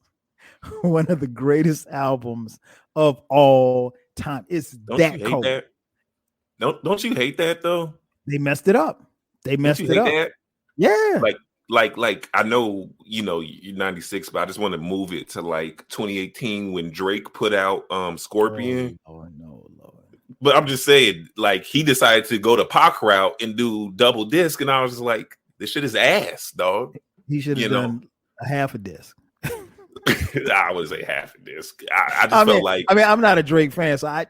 Speaker 3: one of the greatest albums of all time. It's that cold.
Speaker 4: Don't you hate that though?
Speaker 3: They messed it up. They messed it up. That? Yeah.
Speaker 4: Like I know, you're 96, but I just want to move it to like 2018 when Drake put out Scorpion.
Speaker 3: Oh no, Lord.
Speaker 4: But I'm just saying, like, he decided to go the Pac route and do double disc, and I was just like, this shit is ass, dog.
Speaker 3: He should have done a half a disc.
Speaker 4: I would say half a disc. I felt like
Speaker 3: I'm not a Drake fan, so I'm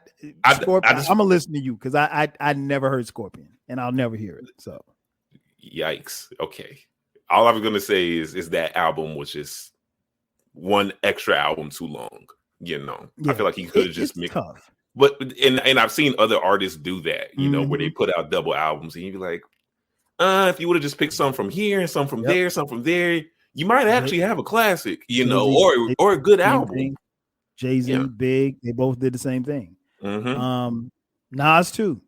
Speaker 3: gonna listen to you because I never heard Scorpion and I'll never hear it. So
Speaker 4: yikes. Okay. All I was gonna say is that album was just one extra album too long. I feel like he could have just mixed.
Speaker 3: Tough.
Speaker 4: But and I've seen other artists do that, where they put out double albums and you'd be like, if you would have just picked some from here and some from there, some from there, you might actually have a classic, or a good album.
Speaker 3: Jay-Z, Big, they both did the same thing. Nas too,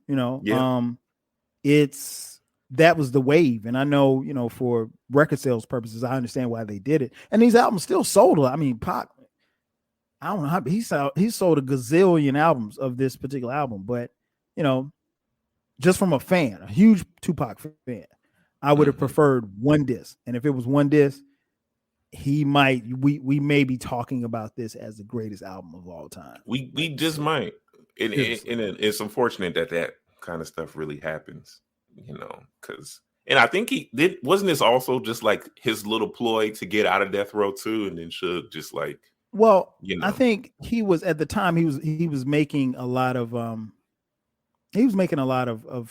Speaker 3: that was the wave. And I know, for record sales purposes, I understand why they did it. And these albums still sold. I mean, Pac, I don't know how he sold a gazillion albums of this particular album, but just from a fan, a huge Tupac fan, I would have preferred one disc. And if it was one disc, we may be talking about this as the greatest album of all time.
Speaker 4: We just might. And it's unfortunate that kind of stuff really happens, because, and I think wasn't this also just like his little ploy to get out of death row too, and then should just like,
Speaker 3: I think he was at the time he was making a lot of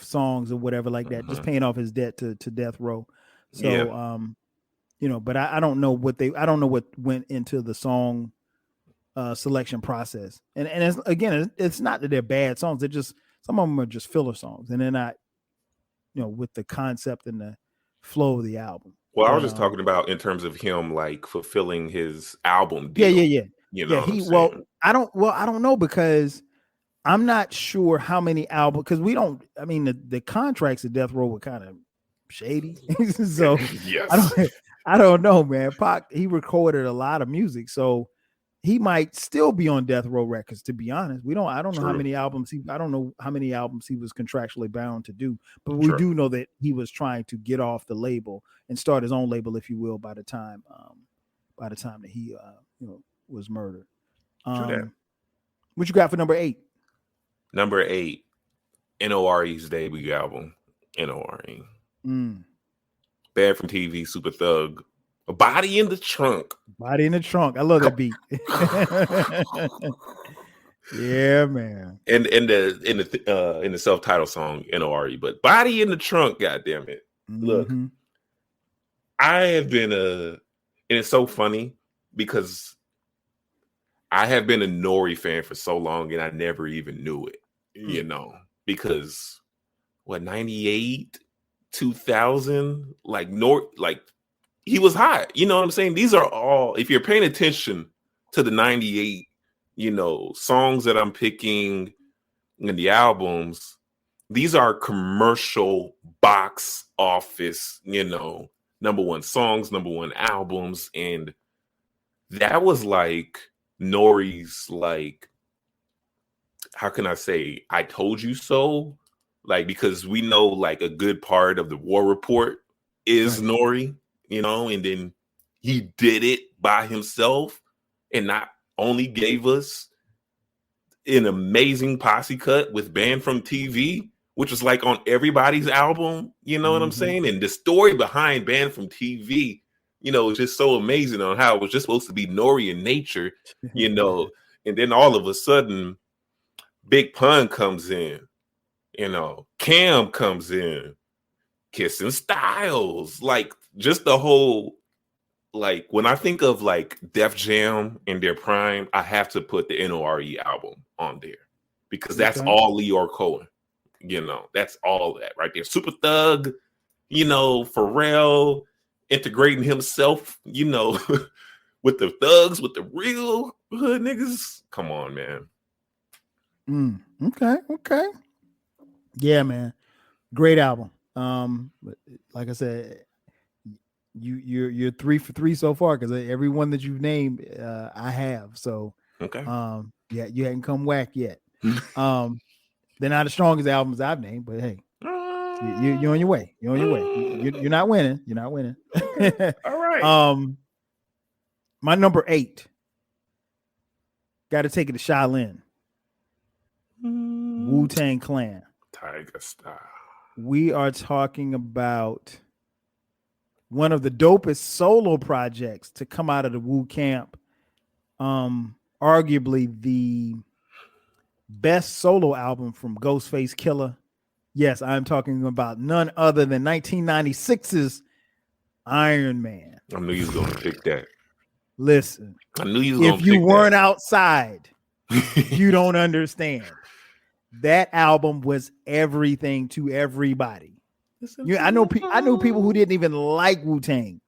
Speaker 3: songs or whatever like that, just paying off his debt to death row. So but I don't know what went into the song selection process. And it's not that they're bad songs. They're just, some of them are just filler songs, and they're not, with the concept and the flow of the album.
Speaker 4: Well, I was just talking about in terms of him like fulfilling his album deal.
Speaker 3: Yeah. I don't know, because I'm not sure how many albums, because the contracts at Death Row were kind of shady. So yes. I don't know, man. Pac, he recorded a lot of music, so he might still be on Death Row Records, to be honest. I don't know how many albums he was contractually bound to do, but we do know that he was trying to get off the label and start his own label, if you will, by the time that he was murdered. What you got for number 8?
Speaker 4: Number 8, NORE's debut album, NORE. Banned from TV, Super Thug, A Body in the Trunk.
Speaker 3: Body in the Trunk. I love that beat. Yeah, man.
Speaker 4: And in the self-titled song, NORE, but Body in the Trunk, goddamn it. Look, I have been and it's so funny because I have been a Nori fan for so long and I never even knew it, you know, because 98, 2000, like he was hot, you know what I'm saying? These are all, if you're paying attention to the 98, you know, songs that I'm picking in the albums, these are commercial box office, you know, #1 songs, #1 albums. And that was like Nori's, like, how can I say, I told you so? Like, because we know like a good part of the War Report is right. Nori, you know, and then he did it by himself and not only gave us an amazing posse cut with Banned from TV, which was like on everybody's album, you know what I'm saying? And the story behind Banned from TV, you know, is just so amazing on how it was just supposed to be Nori in nature, you know, and then all of a sudden Big Pun comes in, you know, Cam comes in, Kissing Styles, like just the whole, like when I think of like Def Jam in their prime, I have to put the NORE album on there because that's all Leor Cohen, you know, that's all that right there. Super Thug, you know, Pharrell integrating himself, you know, with the thugs, with the real hood niggas. Come on, man.
Speaker 3: Okay. Yeah, man. Great album. Like I said, you're 3 for 3 so far because every one that you've named, I have. So
Speaker 4: okay.
Speaker 3: Yeah, you hadn't come whack yet. They're not the strongest albums I've named, but hey, you're on your way. You're on your way. You're not winning. You're not winning.
Speaker 4: Okay. All right.
Speaker 3: My number 8. Got to take it to Shaolin. Wu-Tang Clan.
Speaker 4: Tiger style.
Speaker 3: We are talking about one of the dopest solo projects to come out of the Wu camp. Arguably the best solo album from Ghostface Killah. Yes, I'm talking about none other than 1996's Iron Man.
Speaker 4: I knew you was going to pick that.
Speaker 3: Listen,
Speaker 4: I knew you was going to pick that.
Speaker 3: If you weren't outside, you don't understand. That album was everything to everybody. I know people who didn't even like Wu-Tang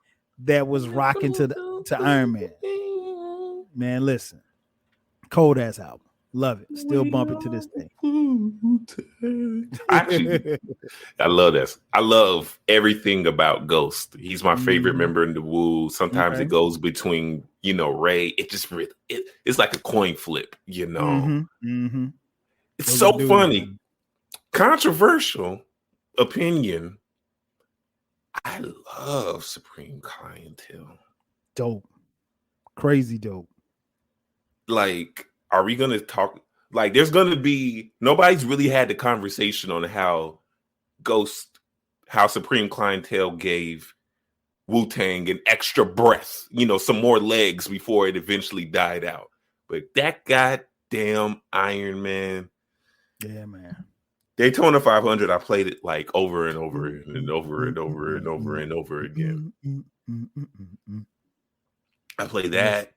Speaker 3: that was rocking to Iron Man. Man, listen, cold ass album. Love it. Still bump it to this day.
Speaker 4: Actually, I love this. I love everything about Ghost. He's my favorite member in the Wu. Sometimes it goes between, you know, Ray. It just it's like a coin flip, you know. It's so funny. Controversial opinion. I love Supreme Clientele.
Speaker 3: Dope. Crazy dope.
Speaker 4: Like, are we going to talk? Like, there's going to be, nobody's really had the conversation on how Supreme Clientele gave Wu-Tang an extra breath, you know, some more legs before it eventually died out. But that goddamn Iron Man.
Speaker 3: Yeah, man.
Speaker 4: Daytona 500, I played it like over and over and over and over and over and over again. I played that.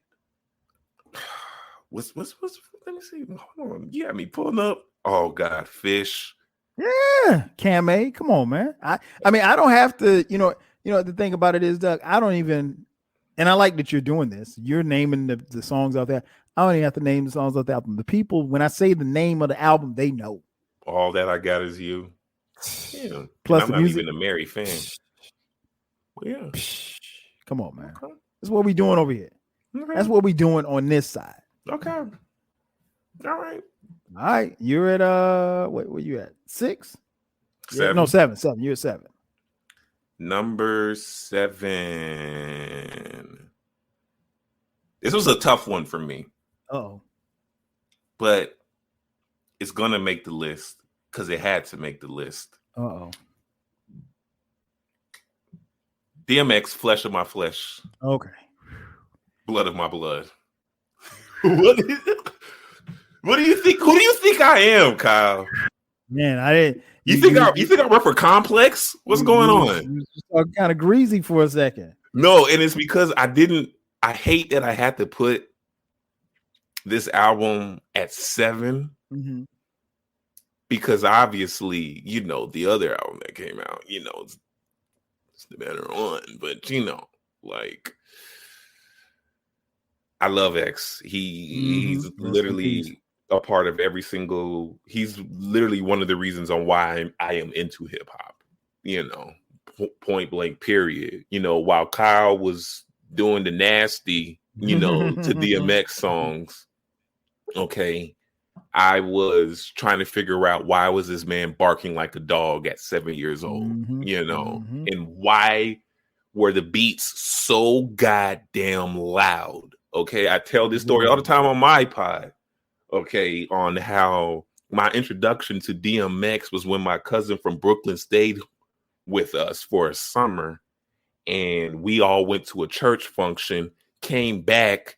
Speaker 4: What's let me see. Hold on. You got me pulling up. Oh God, Fish.
Speaker 3: Yeah, Cam-A. Come on, man. I mean, I don't have to, you know, the thing about it is, Doug, I don't even, and I like that you're doing this. You're naming the songs out there. I don't even have to name the songs out the album. The people, when I say the name of the album, they know.
Speaker 4: All That I Got Is You. Yeah.
Speaker 3: Plus
Speaker 4: I'm
Speaker 3: the
Speaker 4: not
Speaker 3: music.
Speaker 4: even a Mary fan.
Speaker 3: Yeah. Come on, man. Okay. That's what we doing over here. Okay. That's what we doing on this side.
Speaker 4: Okay. All right.
Speaker 3: All right. You're at where you at? 6?
Speaker 4: 7.
Speaker 3: Yeah, no, 7. You're at 7.
Speaker 4: Number 7. This was a tough one for me.
Speaker 3: Uh-oh.
Speaker 4: But it's gonna make the list because it had to make the list.
Speaker 3: Uh-oh.
Speaker 4: DMX, flesh of my flesh.
Speaker 3: Okay.
Speaker 4: Blood of my blood. What do you think? Who do you think I am, Kyle?
Speaker 3: Man, I didn't.
Speaker 4: You think I work for Complex? What's going on?
Speaker 3: You just kind of greasy for a second.
Speaker 4: No, and it's because I hate that I had to put this album at 7 because obviously, the other album that came out, it's the better one. But like, I love X. He's literally a part of every single. He's literally one of the reasons on why I am into hip hop. Point blank. Period. While Kyle was doing the nasty, to DMX songs. Okay, I was trying to figure out why was this man barking like a dog at 7 years old, and why were the beats so goddamn loud? Okay, I tell this story all the time on my pod. Okay, on how my introduction to DMX was when my cousin from Brooklyn stayed with us for a summer, and we all went to a church function. Came back,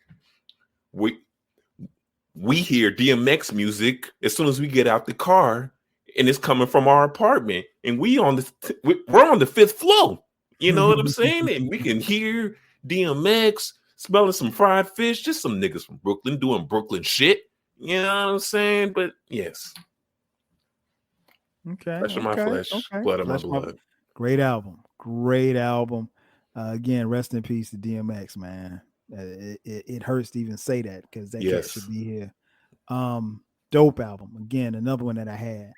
Speaker 4: we hear DMX music as soon as we get out the car, and it's coming from our apartment, and we're on the 5th floor. You know what I'm saying? And we can hear DMX smelling some fried fish, just some niggas from Brooklyn doing Brooklyn shit. You know what I'm saying? But yes.
Speaker 3: Okay.
Speaker 4: Flesh of my flesh, blood of my blood.
Speaker 3: Great album. Again, rest in peace to DMX, man. It hurts to even say that because that cat should be here. Dope album. Again, another one that I had.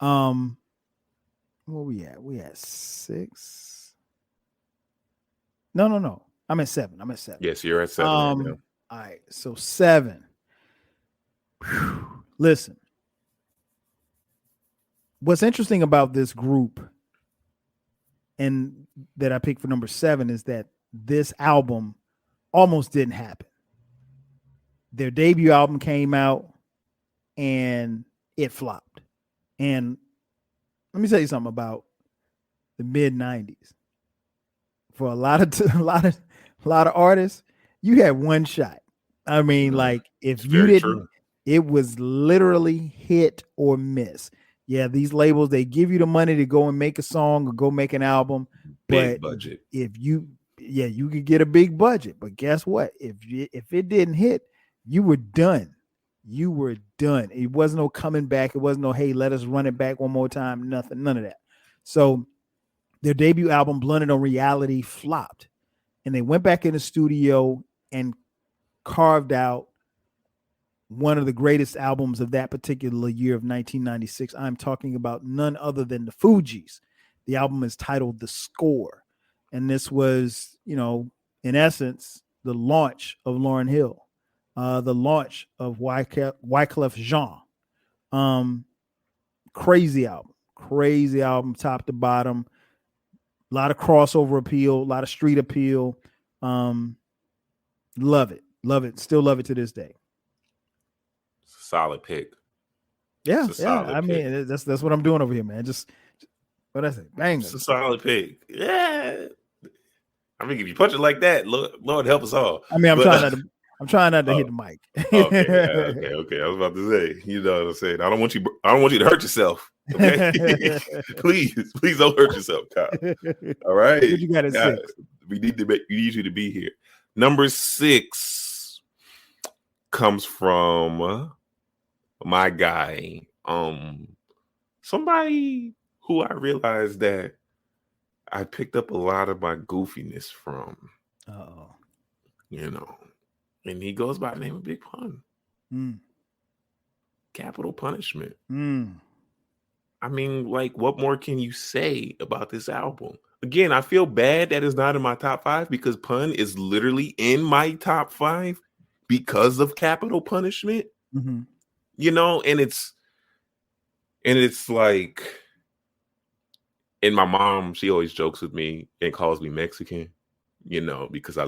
Speaker 3: Where we at? We at 6. No. I'm at 7.
Speaker 4: Yes, you're at 7 right now.
Speaker 3: All right, so 7. Whew. Listen. What's interesting about this group and that I picked for number 7 is that this album almost didn't happen. Their debut album came out and it flopped. And let me tell you something about the mid 90s. For a lot of artists, you had one shot. I mean, like if you didn't, it was literally hit or miss. Yeah, these labels, they give you the money to go and make a song or go make an album.
Speaker 4: Big budget.
Speaker 3: If you could get a big budget, but guess what? If it didn't hit, you were done. It wasn't no coming back. It wasn't no, hey, let us run it back one more time. Nothing, none of that. So their debut album, Blunted on Reality, flopped. And they went back in the studio and carved out one of the greatest albums of that particular year of 1996. I'm talking about none other than the Fugees. The album is titled The Score. And this was, in essence, the launch of Lauryn Hill, the launch of Wyclef Jean. Crazy album, top to bottom. A lot of crossover appeal, a lot of street appeal. Love it. Still love it to this day.
Speaker 4: Solid pick.
Speaker 3: Yeah. I mean, that's what I'm doing over here, man. Just what I say, bang.
Speaker 4: It's a solid pick. Yeah. I mean, if you punch it like that, Lord help us all.
Speaker 3: I mean, I'm trying not to hit the mic.
Speaker 4: Okay. I was about to say, you know what I'm saying. I don't want you to hurt yourself. Okay, please don't hurt yourself, Kyle. All right,
Speaker 3: what you got at 6?
Speaker 4: We need you to be here. Number 6 comes from my guy, somebody who I realized that I picked up a lot of my goofiness from. And he goes by the name of Big Pun. Capital Punishment. I mean, like, what more can you say about this album? Again, I feel bad that it's not in my top 5 because Pun is literally in my top 5 because of Capital Punishment. And it's like, and my mom, she always jokes with me and calls me Mexican, because I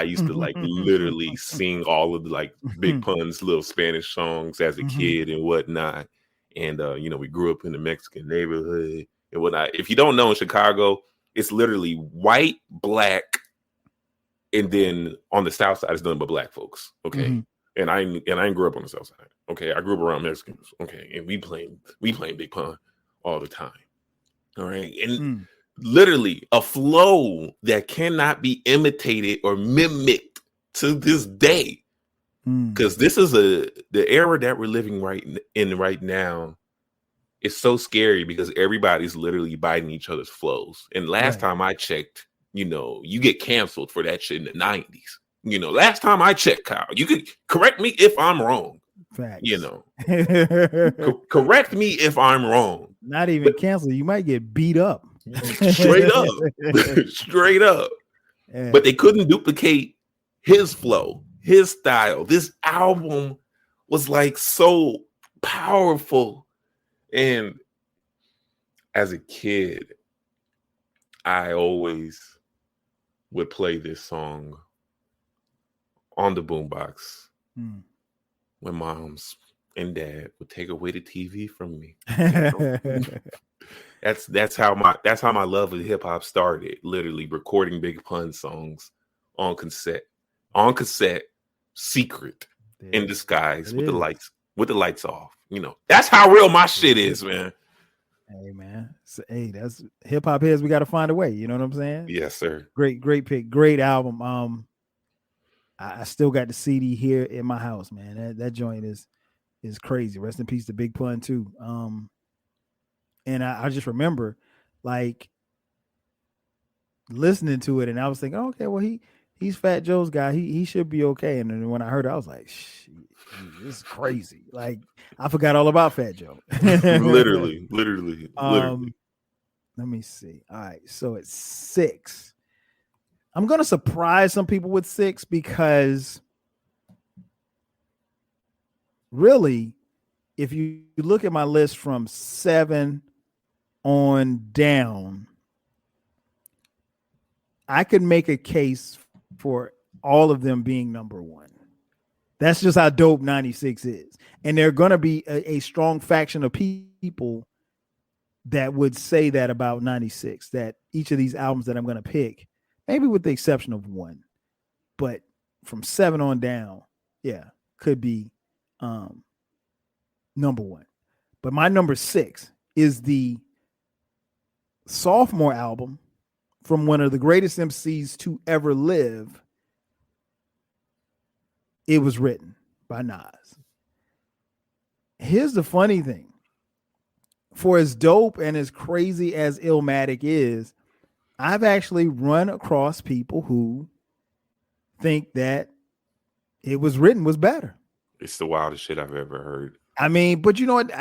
Speaker 4: used to like literally sing all of the like Big Pun's little Spanish songs as a kid and whatnot. And, we grew up in the Mexican neighborhood and whatnot. If you don't know, in Chicago, It's literally white, black, and then on the South side, it's nothing but black folks. Okay. Mm-hmm. And I ain't grew up on the South side. Okay. I grew up around Mexicans. Okay. And we playing big pun all the time. All right. And literally a flow that cannot be imitated or mimicked to this day. Because this is the era that we're living right now. It's so scary because everybody's literally biting each other's flows. And last time I checked, you get canceled for that shit in the 90s. Last time I checked, Kyle, you could correct me if I'm wrong.
Speaker 3: Facts.
Speaker 4: Correct me if I'm wrong.
Speaker 3: Not even canceled. You might get beat up.
Speaker 4: Straight up. Straight up. Yeah. But they couldn't duplicate his flow, his style. This album was like so powerful. And as a kid, I always would play this song on the boombox when moms and dad would take away the TV from me. That's how my love of hip hop started. Literally recording Big Pun songs on cassette, secret, in disguise with the lights off. That's how real my shit is, man.
Speaker 3: Hey, man. So, that's hip hop heads. We got to find a way. You know what I'm saying?
Speaker 4: Yes, sir.
Speaker 3: Great pick. Great album. I still got the CD here in my house, man. That joint is crazy. Rest in peace to Big Pun too. And I just remember like listening to it, and I was thinking, okay, well he's Fat Joe's guy. He should be okay. And then when I heard it, I was like, this is crazy. Like I forgot all about Fat Joe.
Speaker 4: literally.
Speaker 3: Let me see. All right, so it's 6. I'm going to surprise some people with 6 because really, if you look at my list from 7 on down, I could make a case for all of them being number 1. That's just how dope 96 is. And there are going to be a strong faction of people that would say that about 96, that each of these albums that I'm going to pick, maybe with the exception of 1, but from 7 on down, could be number 1. But my number 6 is the sophomore album from one of the greatest MCs to ever live. It Was Written by Nas. Here's the funny thing. For as dope and as crazy as Illmatic is, I've actually run across people who think that It Was Written was better.
Speaker 4: It's the wildest shit I've ever heard.
Speaker 3: I mean, but you know what?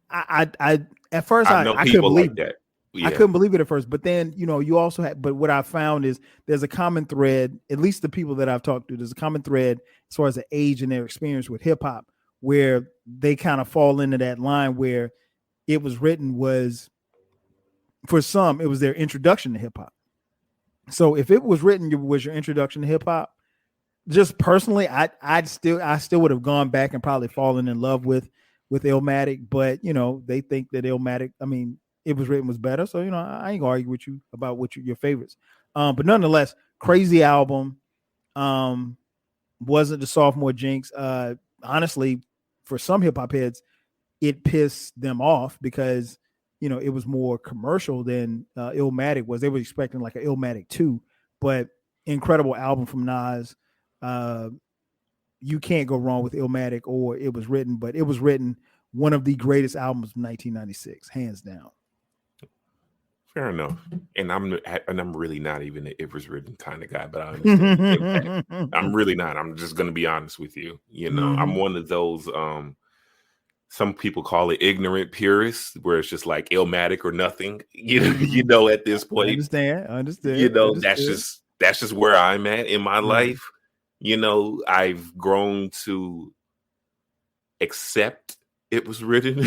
Speaker 3: I at first I couldn't believe that. Yeah. I couldn't believe it at first, but then you also had. But what I found is there's a common thread. At least the people that I've talked to, there's a common thread as far as the age and their experience with hip hop, where they kind of fall into that line where It Was Written was, for some, it was their introduction to hip hop. So if It Was Written was your introduction to hip hop, just personally, I still would have gone back and probably fallen in love with Illmatic, but they think that Illmatic, It Was Written was better. So I ain't gonna argue with you about your favorites. But nonetheless, crazy album. Wasn't the sophomore jinx. Honestly, for some hip hop heads, it pissed them off because it was more commercial than Illmatic was. They were expecting like an Illmatic 2, but incredible album from Nas. You can't go wrong with Illmatic or It Was Written, but It Was Written, one of the greatest albums of 1996, hands down.
Speaker 4: Fair enough. And I'm really not even an It Was Written kind of guy, but I understand. I'm really not. I'm just going to be honest with you. I'm one of those, some people call it ignorant purists, where it's just like Illmatic or nothing, at this point.
Speaker 3: I understand.
Speaker 4: That's just where I'm at in my life. I've grown to accept It Was Written,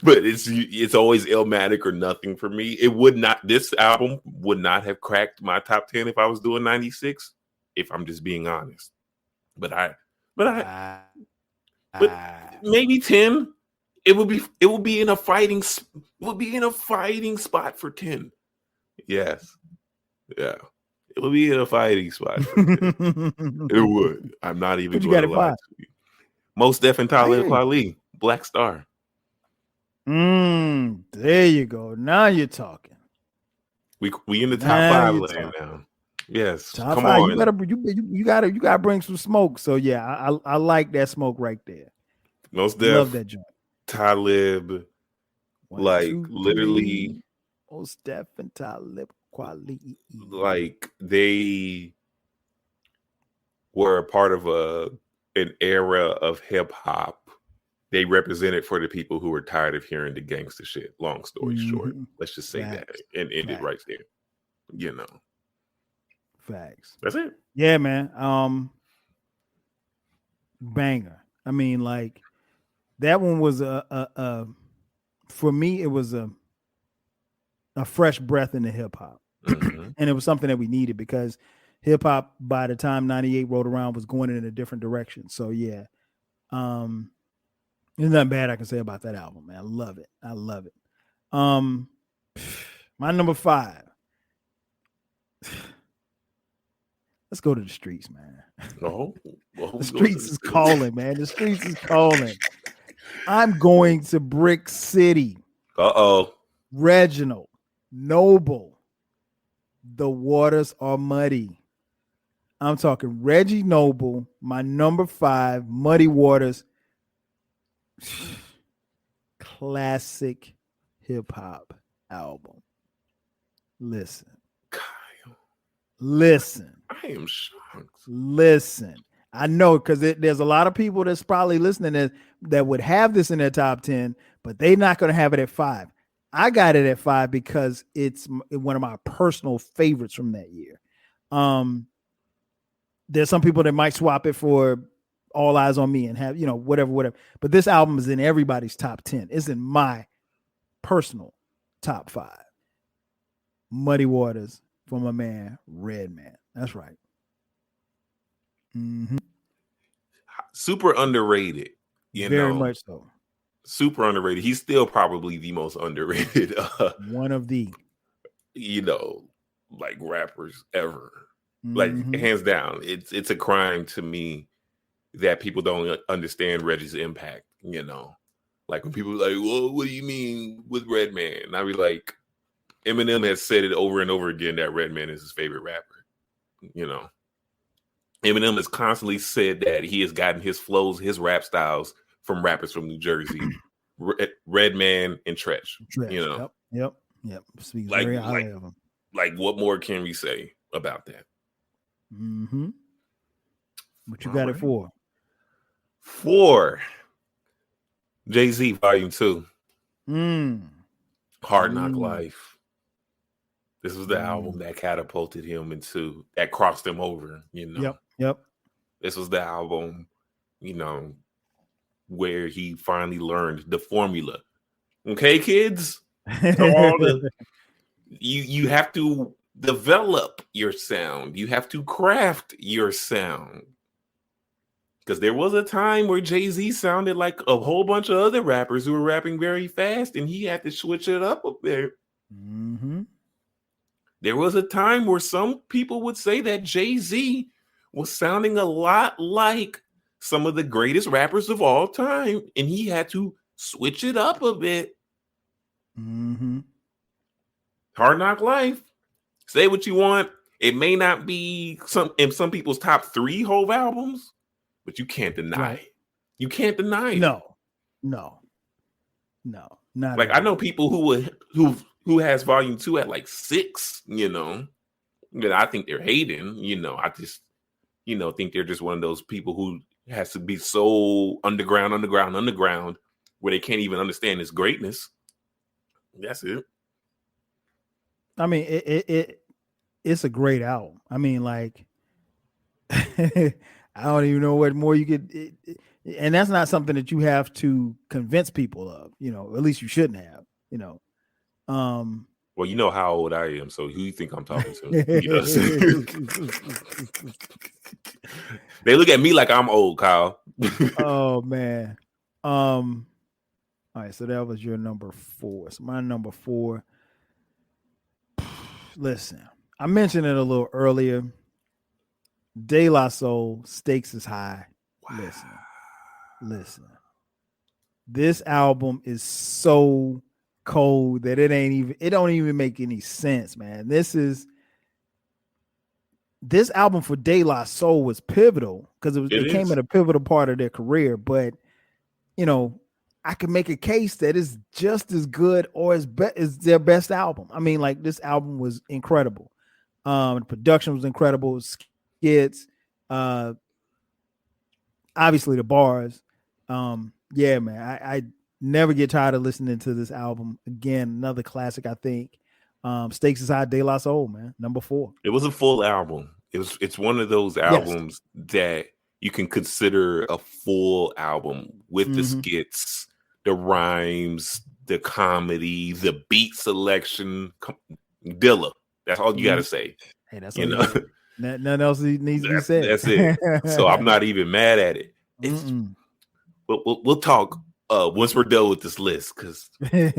Speaker 4: but it's always Illmatic or nothing for me. This album would not have cracked my top 10 if I was doing 96, if I'm just being honest. But maybe 10. It would be in a fighting spot for 10. Yes. Yeah. It would be in a fighting spot for 10. It would. I'm not even going to lie to you. Most Def and Talib Kweli, Black Star.
Speaker 3: There you go. Now you're talking.
Speaker 4: We in the top 5 land now. Yes.
Speaker 3: Top
Speaker 4: come
Speaker 3: 5.
Speaker 4: on.
Speaker 3: You gotta bring some smoke. So yeah, I like that smoke right there.
Speaker 4: Most Def.
Speaker 3: Love that joint.
Speaker 4: Talib,
Speaker 3: 1,
Speaker 4: like
Speaker 3: 2, 3.
Speaker 4: literally.
Speaker 3: Most Def and Talib Kweli.
Speaker 4: Like they were a part of an era of hip hop. They represented for the people who were tired of hearing the gangster shit. Long story short, let's just say that and end it right there. You know,
Speaker 3: facts.
Speaker 4: That's it.
Speaker 3: Yeah, man. Banger. I mean, like that one was a for me. It was a fresh breath into hip hop, and it was something that we needed because hip hop by the time '98 rolled around was going in a different direction. So yeah, there's nothing bad I can say about that album, man. I love it. My number 5. Let's go to the streets, man. The streets is calling, man. The streets is calling. I'm going to Brick City. Reginald, Noble. The waters are muddy. I'm talking Reggie Noble, my number 5, Muddy Waters. Classic hip hop album. Listen.
Speaker 4: I am shocked.
Speaker 3: Listen. I know because there's a lot of people that's probably listening that would have this in their top 10, but they're not going to have it at 5. I got it at 5 because it's one of my personal favorites from that year. There's some people that might swap it for All Eyes on Me and have, whatever. But this album is in everybody's top 10. It's in my personal top 5. Muddy Waters from my man, Redman. That's right.
Speaker 4: Super underrated.
Speaker 3: Very much so.
Speaker 4: Super underrated. He's still probably the most underrated.
Speaker 3: One of the.
Speaker 4: Like rappers ever. Like hands down. It's a crime to me that people don't understand Reggie's impact, Like when people are like, well, what do you mean with Redman? And I be like, Eminem has said it over and over again that Redman is his favorite rapper. Eminem has constantly said that he has gotten his flows, his rap styles from rappers from New Jersey, Redman and Tretch.
Speaker 3: Yep. Speaks very highly of him.
Speaker 4: Like, what more can we say about that?
Speaker 3: What you got it for?
Speaker 4: 4. Jay-Z Volume 2. Hard Knock Life. This was the album that catapulted him that crossed him over,
Speaker 3: Yep.
Speaker 4: This was the album, where he finally learned the formula. Okay, kids? You have to develop your sound. You have to craft your sound. Because there was a time where Jay-Z sounded like a whole bunch of other rappers who were rapping very fast, and he had to switch it up a bit. There was a time where some people would say that Jay-Z was sounding a lot like some of the greatest rappers of all time, and he had to switch it up a bit. Hard Knock Life. Say what you want. It may not be in some people's top 3 Hove albums, but you can't deny it. You can't deny it.
Speaker 3: No, not
Speaker 4: like I know people who has Volume 2 at like 6. That I think they're hating. I just think they're just one of those people who has to be so underground, where they can't even understand his greatness. That's it.
Speaker 3: I mean, it's a great album. I mean, like, I don't even know what more you could, and that's not something that you have to convince people of, at least you shouldn't have,
Speaker 4: Well, you know how old I am, so who do you think I'm talking to? They look at me like I'm old, Kyle.
Speaker 3: Oh man. I'm All right, so that was your number 4. So my number 4. Listen, I mentioned it a little earlier. De La Soul, Stakes is High. Wow. Listen. This album is so cold that it don't even make any sense, man. This album for De La Soul was pivotal because it came at a pivotal part of their career. But I can make a case that it's just as good or as their best album. I mean, like, this album was incredible. The production was incredible. Skits, obviously the bars. Yeah, man, I never get tired of listening to this album. Again, another classic, I think. Stakes is High, De La Soul, man, number 4.
Speaker 4: It was a full album. It's one of those albums that you can consider a full album with the skits, the rhymes, the comedy, the beat selection. Dilla. That's all you got to say.
Speaker 3: Hey, that's all nothing else needs to be said.
Speaker 4: That's it. So I'm not even mad at it. We'll talk once we're done with this list, because I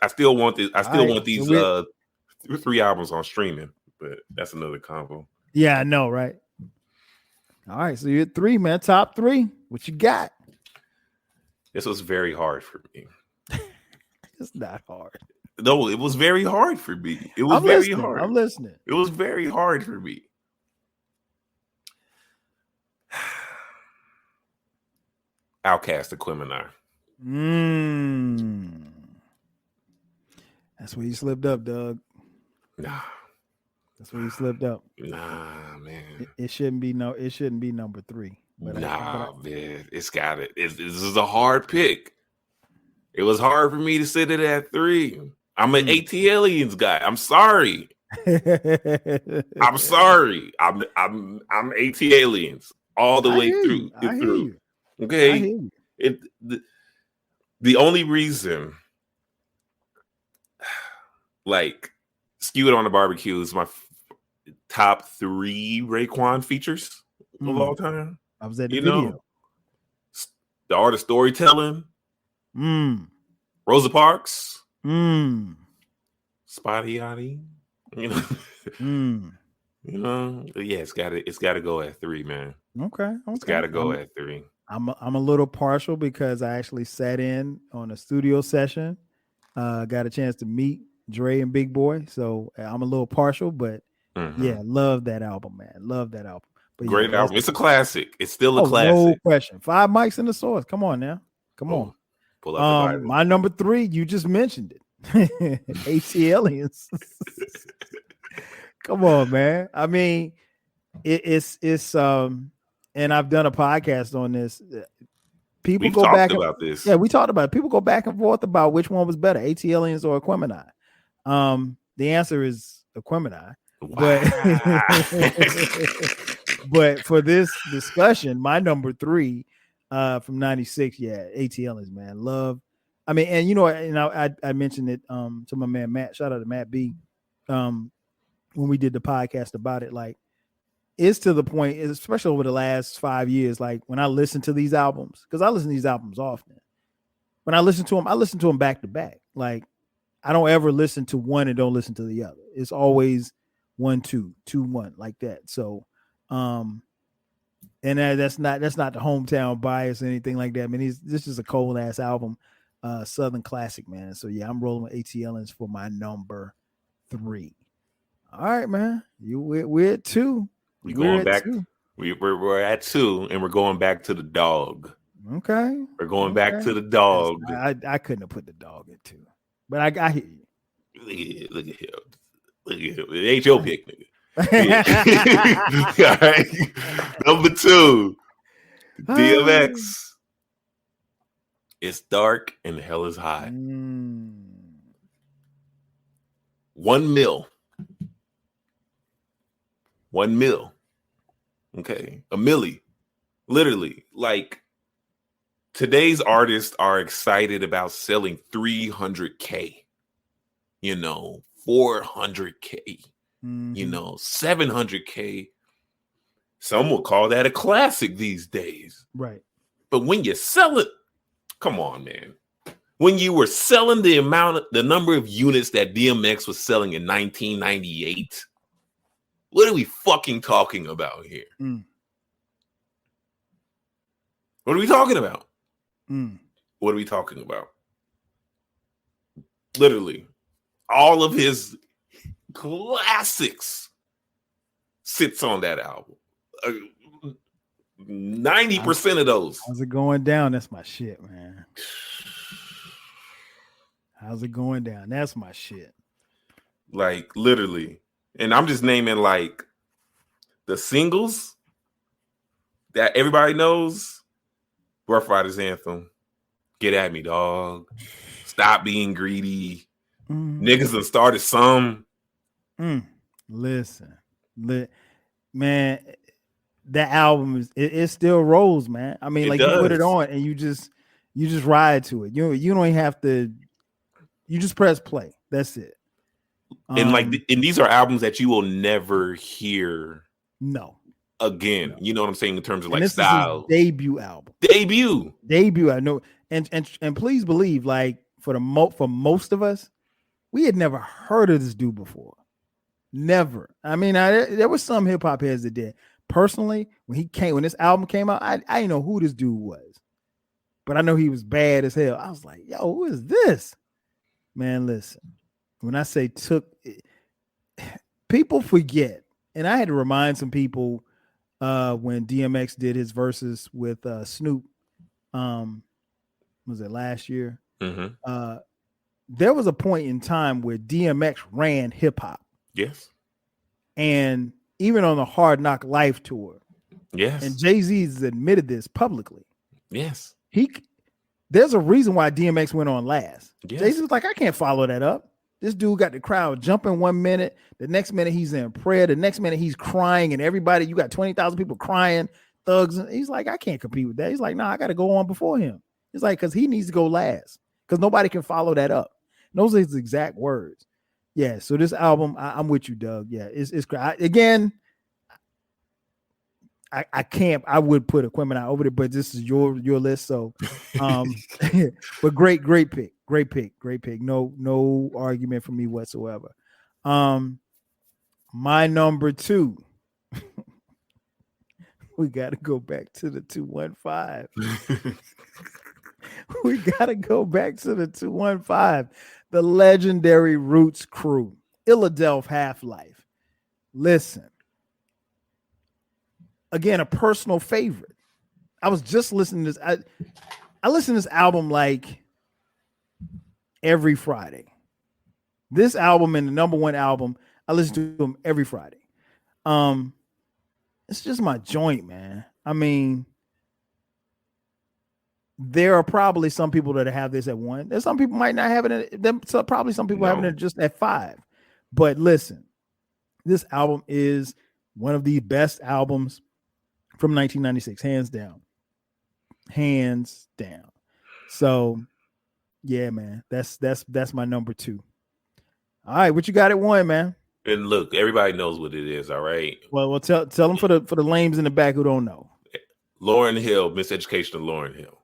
Speaker 4: still want this. I still want these 3 albums on streaming, but that's another combo.
Speaker 3: Yeah, I know, right? All right, so you're at 3, man. Top 3. What you got?
Speaker 4: This was very hard for me.
Speaker 3: It's not hard.
Speaker 4: No, it was very hard for me. It was very hard.
Speaker 3: I'm listening.
Speaker 4: It was very hard for me. Outcast, Aquemini.
Speaker 3: That's where you slipped up, Doug.
Speaker 4: Nah.
Speaker 3: That's where you slipped up.
Speaker 4: Nah, man.
Speaker 3: It shouldn't be number 3.
Speaker 4: But man. It's got it. This is a hard pick. It was hard for me to sit it at 3. I'm an ATLiens guy. I'm sorry. I'm sorry. I'm ATLiens all the way through. Okay. The only reason, like, Skewed on the Barbecue is my top 3 Raekwon features of all time.
Speaker 3: I was at the video.
Speaker 4: The Art of Storytelling. Rosa Parks. Spotty Yachty. Yeah, it's gotta go at 3, man.
Speaker 3: Okay.
Speaker 4: It's gotta go at 3.
Speaker 3: I'm a little partial because I actually sat in on a studio session. Got a chance to meet Dre and Big Boy, so I'm a little partial, but yeah, love that album, man. Love that album. But
Speaker 4: great album. It's a classic. It's still a classic.
Speaker 3: No question. 5 mics in the source. Come on now. Come on.
Speaker 4: Pull up
Speaker 3: my number 3, you just mentioned it. ATLiens. Come on, man. I mean, it's and I've done a podcast on this. We've go back
Speaker 4: about this.
Speaker 3: Yeah, we talked about it. People go back and forth about which one was better, ATLiens or Aquemini. The answer is Aquemini. Wow. But for this discussion, my number 3 from 96, ATLiens, man. Love. I mean, and I mentioned it to my man Matt. Shout out to Matt B. When we did the podcast about it, like, it's to the point, especially over the last 5 years, like, when I listen to these albums, because I listen to these albums often. When I listen to them back to back. Like, I don't ever listen to one and don't listen to the other. It's always 1, 2, 2, 1, like that. So, and that's not the hometown bias or anything like that. I mean, this is a cold ass album, Southern classic, man. So yeah, I'm rolling with ATLiens for my number 3. All right, man. We're at 2.
Speaker 4: We're going back. We're at 2, and we're going back to the dog.
Speaker 3: Okay.
Speaker 4: We're going back to the dog.
Speaker 3: I couldn't have put the dog at 2, but I hear you.
Speaker 4: Look at him. It ain't your pick, nigga. All right. Number 2, DMX. It's dark and hell is high. 1 mil. 1 mil. Okay. A milli. Literally. Like, today's artists are excited about selling 300K. 400K. 700K. Some will call that a classic these days.
Speaker 3: Right.
Speaker 4: But when you sell it Come on, man. When you were selling the number of units that DMX was selling in 1998, what are we fucking talking about here? What are we talking about? What are we talking about? Literally, all of his classics sits on that album. 90% of those.
Speaker 3: How's it going down? That's my shit, man. How's it going down? That's my shit.
Speaker 4: Like, literally. And I'm just naming, like, the singles that everybody knows. Rough Riders Anthem. Get at me, dog. Stop being greedy. Niggas have started some.
Speaker 3: Listen. Man, that album it still rolls, man. I mean, like you put it on and you just ride to it. You don't even have to. You just press play. That's it.
Speaker 4: And and these are albums that you will never hear.
Speaker 3: No.
Speaker 4: Again, no. You know what I'm saying in terms of like
Speaker 3: this
Speaker 4: style.
Speaker 3: Is his debut album. Debut. I know, and please believe, like for most of us, we had never heard of this dude before. Never. I mean, there was some hip hop heads that did. Personally, when this album came out, I didn't know who this dude was, but I know he was bad as hell. I was like, yo, who is this? Man, listen. When I say people forget, and I had to remind some people when DMX did his verses with Snoop, was it last year?
Speaker 4: Mm-hmm.
Speaker 3: There was a point in time where DMX ran hip hop.
Speaker 4: Yes.
Speaker 3: And even on the Hard Knock Life tour.
Speaker 4: Yes.
Speaker 3: And Jay-Z's admitted this publicly.
Speaker 4: Yes.
Speaker 3: There's a reason why DMX went on last.
Speaker 4: Yes.
Speaker 3: Jay-Z was like, I can't follow that up. This dude got the crowd jumping 1 minute. The next minute he's in prayer. The next minute he's crying, and everybody, you got 20,000 people crying, thugs. And he's like, I can't compete with that. He's like, I got to go on before him. He's like, because he needs to go last because nobody can follow that up. And those are his exact words. Yeah. So this album, I'm with you, Doug. Yeah, it's great. Again, I can't. I would put Equipment out over there, but this is your list. So, but great pick. No argument from me whatsoever. My number 2. We got to go back to the 215. We got to go back to the 215. The legendary Roots crew, Illadelph Half-Life. Listen. Again, a personal favorite. I was just listening to this. I listen to this album like every Friday. This album and the number 1 album, I listen to them every Friday. It's just my joint, man. I mean, there are probably some people that have this at 1. There's some people might not have it. So probably some people having it just at 5. But listen, this album is one of the best albums from 1996, hands down. So, yeah, man, that's my number 2. All right, what you got at 1, man?
Speaker 4: And look, everybody knows what it is. All right.
Speaker 3: Well, tell them for the lames in the back who don't know.
Speaker 4: Lauryn Hill, Miseducation of Lauryn Hill.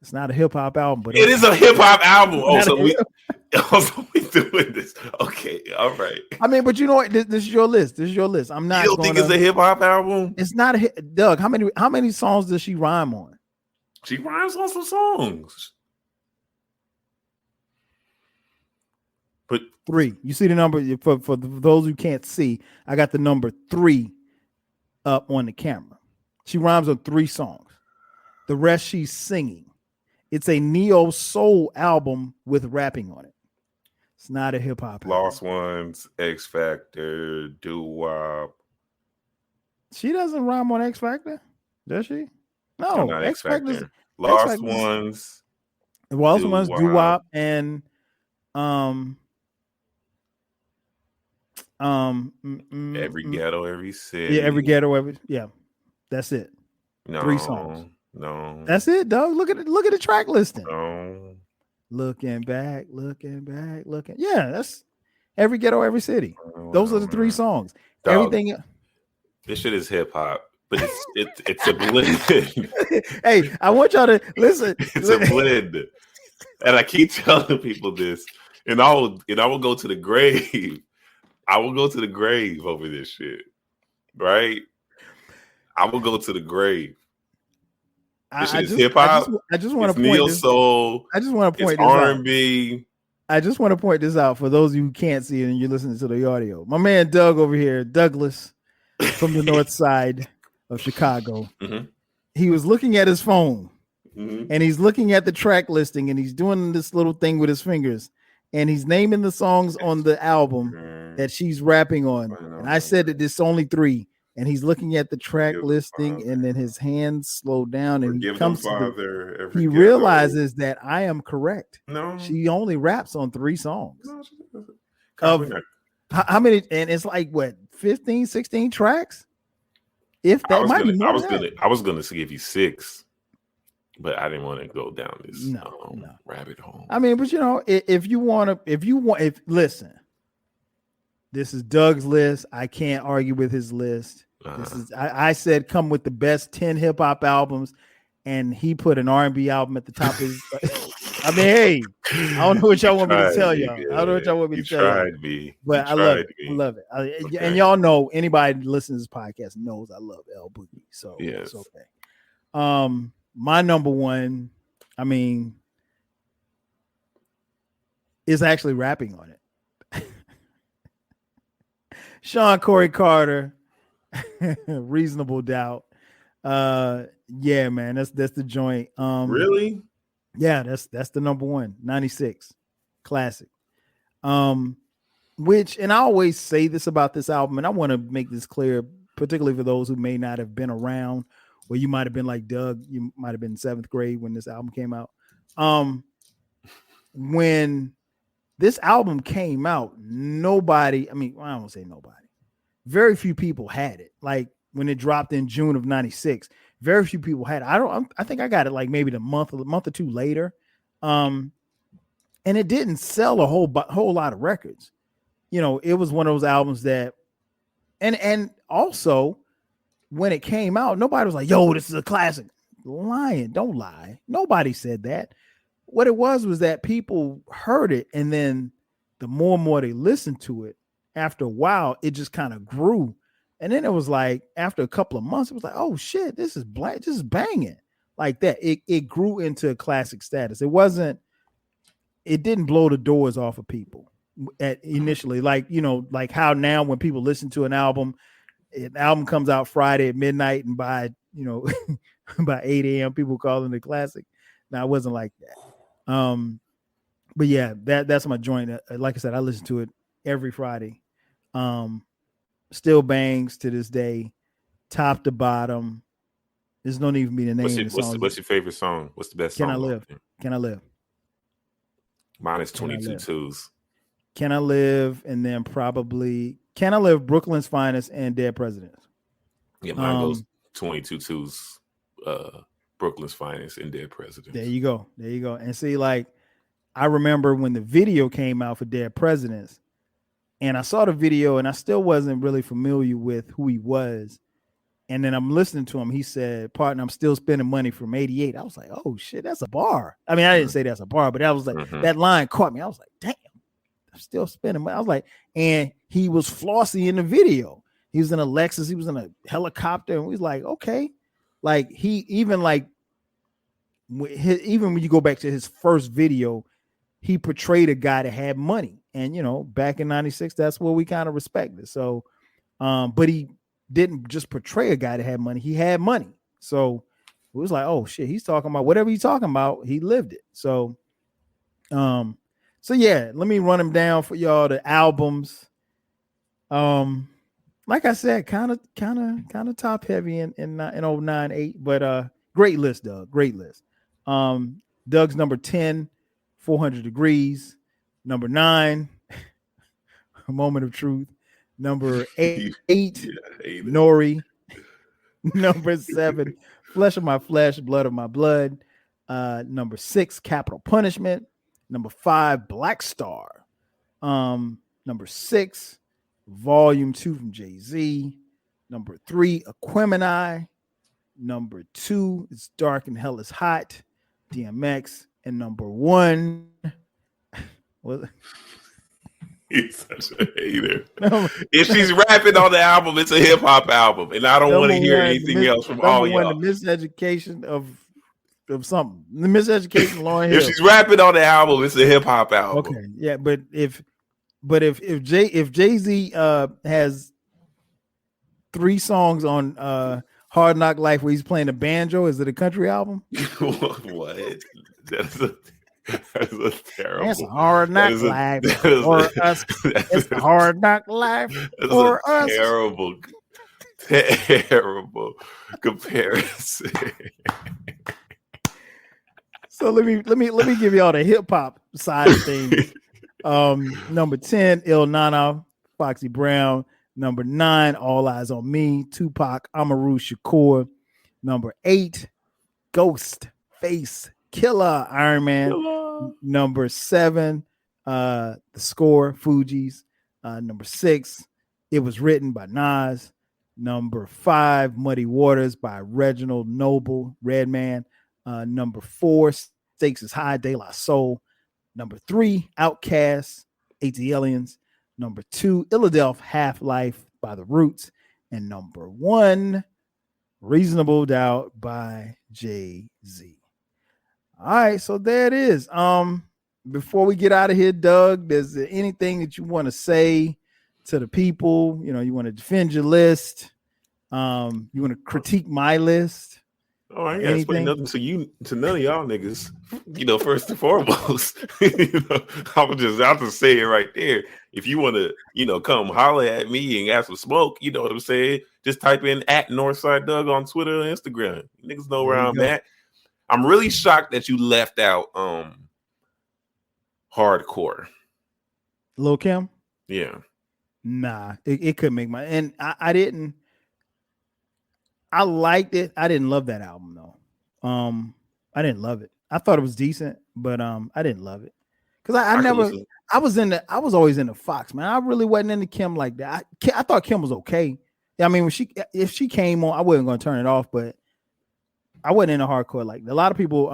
Speaker 3: It's not a hip hop album, but
Speaker 4: it is a hip hop album. Also, we doing this. Okay, all right.
Speaker 3: I mean, but you know what? This is your list. I'm not.
Speaker 4: You don't think it's a hip hop album?
Speaker 3: It's not a Doug. How many songs does she rhyme on?
Speaker 4: She rhymes on some songs. But
Speaker 3: 3. You see the number for those who can't see. I got the number 3 up on the camera. She rhymes on 3 songs. The rest she's singing. It's a neo soul album with rapping on it. It's not a hip hop.
Speaker 4: Lost Ones, X Factor, Doo Wop.
Speaker 3: She doesn't rhyme on X Factor, does she? No,
Speaker 4: not X Factor. Lost Ones.
Speaker 3: Lost Ones, Doo Wop, and
Speaker 4: Every Ghetto, Every City.
Speaker 3: Yeah, Every Ghetto, Every That's it.
Speaker 4: No,
Speaker 3: 3 songs.
Speaker 4: No,
Speaker 3: that's it, dog. Look at the track listing.
Speaker 4: No.
Speaker 3: Looking back. Yeah, that's Every Ghetto, Every City. Those are the 3 songs.
Speaker 4: Dog,
Speaker 3: everything.
Speaker 4: This shit is hip hop. but it's a blend.
Speaker 3: Hey, I want y'all to listen.
Speaker 4: It's a blend, and I keep telling people this, and I will go to the grave. I will go to the grave over this shit, right? I will go to the grave. This shit is hip hop.
Speaker 3: I just want to point
Speaker 4: neo
Speaker 3: this.
Speaker 4: soul.
Speaker 3: I just want to point
Speaker 4: it's
Speaker 3: this
Speaker 4: R&B.
Speaker 3: I just want to point this out for those of you who can't see it and you're listening to the audio. My man Doug over here, Douglas, from the north side of Chicago.
Speaker 4: Mm-hmm.
Speaker 3: He was looking at his phone,
Speaker 4: mm-hmm.
Speaker 3: and he's looking at the track listing, and he's doing this little thing with his fingers, and he's naming the songs on the album that she's rapping on. And I said that there's only 3. And he's looking at the track listing, and then his hands slow down, and he realizes that I am correct.
Speaker 4: No,
Speaker 3: she only raps on 3 songs.
Speaker 4: No,
Speaker 3: how many? And it's like what, 15, 16 tracks? If that might be more.
Speaker 4: I was gonna give you 6, but I didn't want to go down this rabbit hole.
Speaker 3: I mean, but if listen. This is Doug's list. I can't argue with his list. This is I said come with the best 10 hip hop albums, and he put an R&B album at the top of his. I mean, hey, I don't know what y'all want me to tell y'all. I don't know what y'all want me to tell y'all. But I love it. I love it. Okay. And y'all know, anybody listening to this podcast knows I love L Boogie. So
Speaker 4: yes.
Speaker 3: It's okay. My number one, I mean, is actually rapping on it. Sean Corey Carter, Reasonable Doubt. Yeah, man, that's the joint.
Speaker 4: Really?
Speaker 3: Yeah, that's the number one. 96 classic. Which, and I always say this about this album, and I want to make this clear, particularly for those who may not have been around, or you might have been like Doug, you might have been in 7th grade when this album came out. When this album came out, nobody, I mean, I don't say nobody, very few people had it. Like when it dropped in June of 96, very few people had it. I think I got it like maybe a month or 2 later. And it didn't sell a whole lot of records. You know, it was one of those albums that, and also when it came out, nobody was like, yo, this is a classic. Lying, don't lie. Nobody said that. What it was that people heard it, and then the more and more they listened to it, after a while, it just kind of grew. And then it was like, after a couple of months, it was like, oh shit, this is banging. Like that. It grew into a classic status. It didn't blow the doors off of people initially. Like, you know, like how now when people listen to an album comes out Friday at midnight, and by, you know, by 8 a.m. people calling it a classic. Now, it wasn't like that. But yeah, that's my joint. Like I said, I listen to it every Friday. Still bangs to this day, top to bottom. There's no need for me to name the song.
Speaker 4: What's your favorite song? What's the best
Speaker 3: song?
Speaker 4: Can I Live? Mine is 22 Twos.
Speaker 3: Can I Live? And then probably Can I Live, Brooklyn's Finest, and Dead Presidents.
Speaker 4: Yeah, mine goes 22 Twos, Brooklyn's Finest, and Dead Presidents.
Speaker 3: There you go. And see, like, I remember when the video came out for Dead Presidents, and I saw the video, and I still wasn't really familiar with who he was. And then I'm listening to him. He said, partner, I'm still spending money from 88. I was like, oh shit, that's a bar. I mean, I didn't say that's a bar, but I was like, that line caught me. I was like, damn, I'm still spending money. I was like, and he was flossy in the video. He was in a Lexus. He was in a helicopter. And we was like, okay. Like even when you go back to his first video, he portrayed a guy that had money. And, you know, back in 96, that's what we kind of respected. So, but he didn't just portray a guy that had money. He had money. So it was like, oh shit, he's talking about whatever he's talking about. He lived it. So yeah, let me run them down for y'all. The albums. Like I said, kind of top heavy in 09, 8, but great list, Doug. Great list. Doug's number 10, 400 Degrees. Number 9, A Moment of Truth. Number 8, Nori. Number 7, Flesh of My Flesh, Blood of My Blood. Number 6, Capital Punishment. Number 5, Black Star. Number 6, Volume 2 from Jay-Z. Number 3, Aquemini. Number 2 is Dark and Hell is Hot, DMX. And number 1 was
Speaker 4: He's such a hater. If she's rapping on the album, it's a hip hop album, and I don't want to hear anything else from all y'all.
Speaker 3: The Miseducation of something. The Miseducation of Lauryn Hill.
Speaker 4: If she's rapping on the album, it's a hip hop album.
Speaker 3: Okay, yeah, but if Jay-Z has 3 songs on Hard Knock Life where he's playing a banjo, is it a country album?
Speaker 4: What? That's a terrible.
Speaker 3: That's a Hard Knock Life for us. It's a Hard Knock Life for us.
Speaker 4: Terrible comparison.
Speaker 3: So let me give y'all the hip hop side of things. Number 10, Il Nana, Foxy Brown. Number 9, All Eyes on Me, Tupac Amaru Shakur. Number 8, Ghost Face Killer, Iron Man. Number 7, The Score, Fugees. Number 6, It Was Written by Nas. Number 5, Muddy Waters by Reginald Noble, Redman. Number 4, Stakes is High, De La Soul. Number 3, Outkast, ATLiens. Number 2, Illadelph, Half-Life by The Roots. And number 1, Reasonable Doubt by Jay-Z. All right, so there it is. Before we get out of here, Doug, is there anything that you want to say to the people? You know, you want to defend your list. You want to critique my list.
Speaker 4: Oh, I ain't gotta explain nothing to none of y'all niggas. You know, first and foremost, I'll just say it right there. If you want to, come holler at me and ask for smoke, you know what I'm saying? Just type in at NorthSide Doug on Twitter and Instagram. Niggas know where I'm at. I'm really shocked that you left out hardcore.
Speaker 3: Lil' Kim?
Speaker 4: Yeah.
Speaker 3: Nah, it couldn't make my, and I didn't. I liked it. I didn't love that album though. I didn't love it. I thought it was decent, but I didn't love it because I was always into Fox, man. I really wasn't into Kim like that. I thought Kim was okay. I mean, if she came on, I wasn't going to turn it off, but I wasn't into hardcore like that. A lot of people,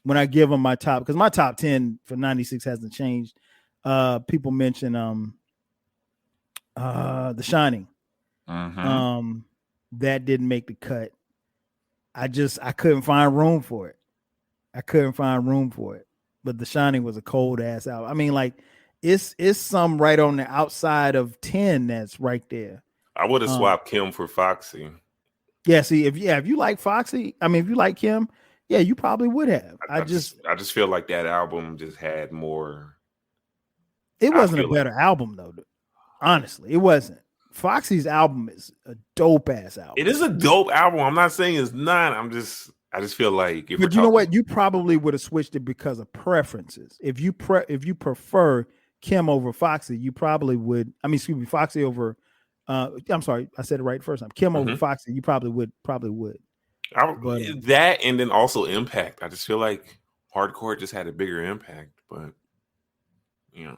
Speaker 3: when I give them my top, because my top 10 for 96 hasn't changed. People mention The Shining.
Speaker 4: Mm-hmm.
Speaker 3: That didn't make the cut. I couldn't find room for it. But The Shining was a cold ass album. I mean, like it's some right on the outside of 10 that's right there.
Speaker 4: I would have swapped Kim for Foxy.
Speaker 3: Yeah, see, if you like Foxy, I mean, if you like Kim, yeah, you probably would have. I just
Speaker 4: feel like that album just had more.
Speaker 3: It wasn't a better album though. Honestly, it wasn't. Foxy's album is a dope ass album.
Speaker 4: It is a dope album. I'm not saying it's not. I just feel like.
Speaker 3: But you know what? You probably would have switched it because of preferences. If you prefer Kim over Foxy, you probably would. I mean, excuse me, Foxy over. I'm sorry, I said it right first time. Kim over Foxy, you probably would.
Speaker 4: That and then also Impact. I just feel like hardcore just had a bigger impact, but yeah,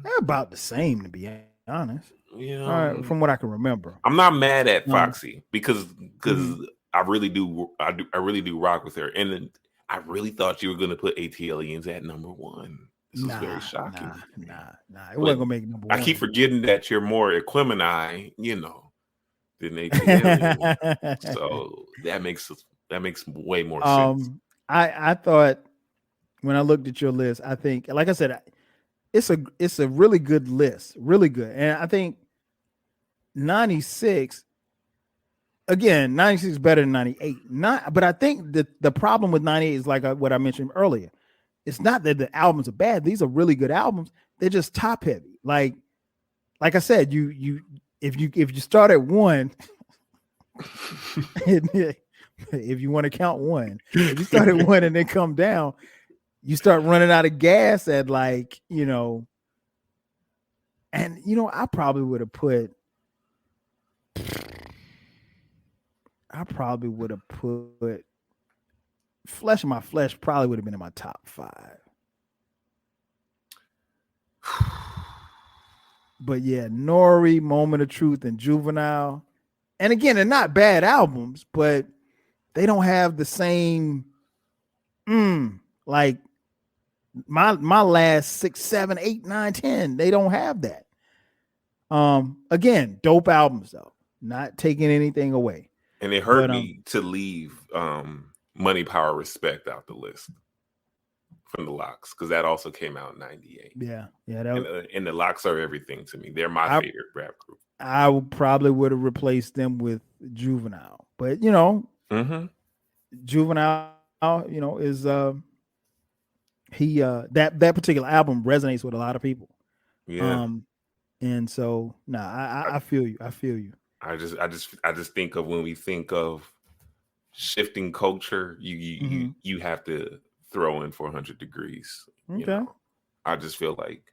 Speaker 3: they're about the same to be honest.
Speaker 4: Yeah,
Speaker 3: from what I can remember.
Speaker 4: I'm not mad at Foxy because I really do rock with her, and then I really thought you were going to put ATLiens at number 1. This is very shocking.
Speaker 3: Nah. It wasn't gonna make number 1.
Speaker 4: I keep forgetting that you're more Aquemini, than ATLiens. So that makes way more sense.
Speaker 3: I thought when I looked at your list, I think, like I said, it's a really good list, really good, and I think 96. Again, 96 is better than 98. But I think that the problem with 98 is like what I mentioned earlier. It's not that the albums are bad. These are really good albums. They're just top heavy. Like I said, if you start at 1, if you want to count 1, if you start at 1 and then come down, you start running out of gas at and I probably would have put Flesh of My Flesh probably would have been in my top 5. But yeah, Nori, Moment of Truth, and Juvenile. And again, they're not bad albums, but they don't have the same like my last 6, 7, 8, 9, 10. They don't have that. Again, dope albums though. Not taking anything away.
Speaker 4: And it hurt me to leave Money, Power, Respect out the list from the Locks, because that also came out in 98.
Speaker 3: Yeah.
Speaker 4: And the Locks are everything to me. They're my favorite rap group.
Speaker 3: I probably would have replaced them with Juvenile. But, you know, Juvenile, you know, is that particular album resonates with a lot of people.
Speaker 4: Yeah.
Speaker 3: And so I feel you. I feel you.
Speaker 4: I just think of when we think of shifting culture, you have to throw in 400 Degrees.
Speaker 3: Okay.
Speaker 4: You know? I just feel like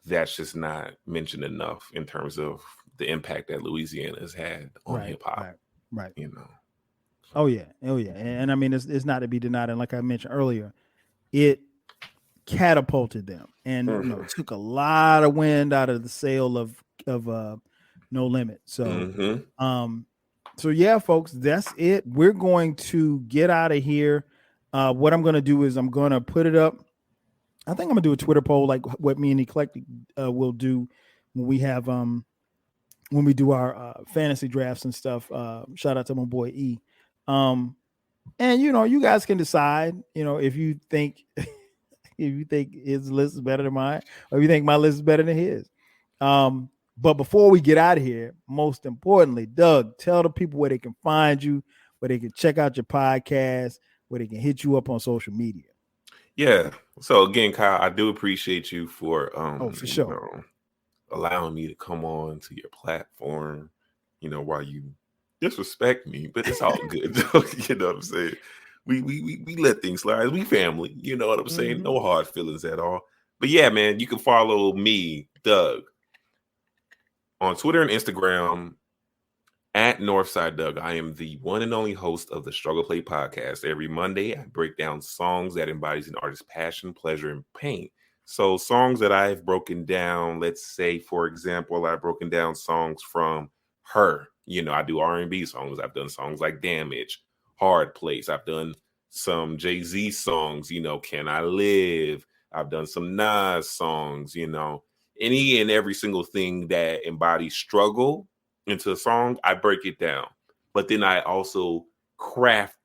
Speaker 4: that's just not mentioned enough in terms of the impact that Louisiana has had on hip hop.
Speaker 3: Right.
Speaker 4: You know.
Speaker 3: Oh yeah. And I mean, it's not to be denied. And like I mentioned earlier, it catapulted them, and you know, took a lot of wind out of the sail of No Limit. So, so yeah, folks, that's it. We're going to get out of here. What I'm going to do is I'm going to put it up. I think I'm gonna do a Twitter poll like what me and Eclectic will do when we have when we do our fantasy drafts and stuff. Shout out to my boy E. And you know, you guys can decide, you know, if you think his list is better than mine, or if you think my list is better than his. But before we get out of here, most importantly, Doug, tell the people where they can find you, where they can check out your podcast, where they can hit you up on social media.
Speaker 4: Yeah. So again, Kyle, I do appreciate you for
Speaker 3: for sure,
Speaker 4: allowing me to come on to your platform, you know, while you disrespect me, but it's all good. You know what I'm saying? We let things slide. We family, you know what I'm saying? No hard feelings at all. But yeah, man, you can follow me, Doug, on Twitter and Instagram at NorthSide Doug. I am the one and only host of the Struggle Play podcast. Every Monday, I break down songs that embodies an artist's passion, pleasure, and pain. So songs that I've broken down, let's say, for example, I've broken down songs from Her. You know, I do R&B songs. I've done songs like Damage, Hard Place. I've done some Jay-Z songs, you know, Can I Live? I've done some Nas songs, you know, any and every single thing that embodies struggle into a song, I break it down. But then I also craft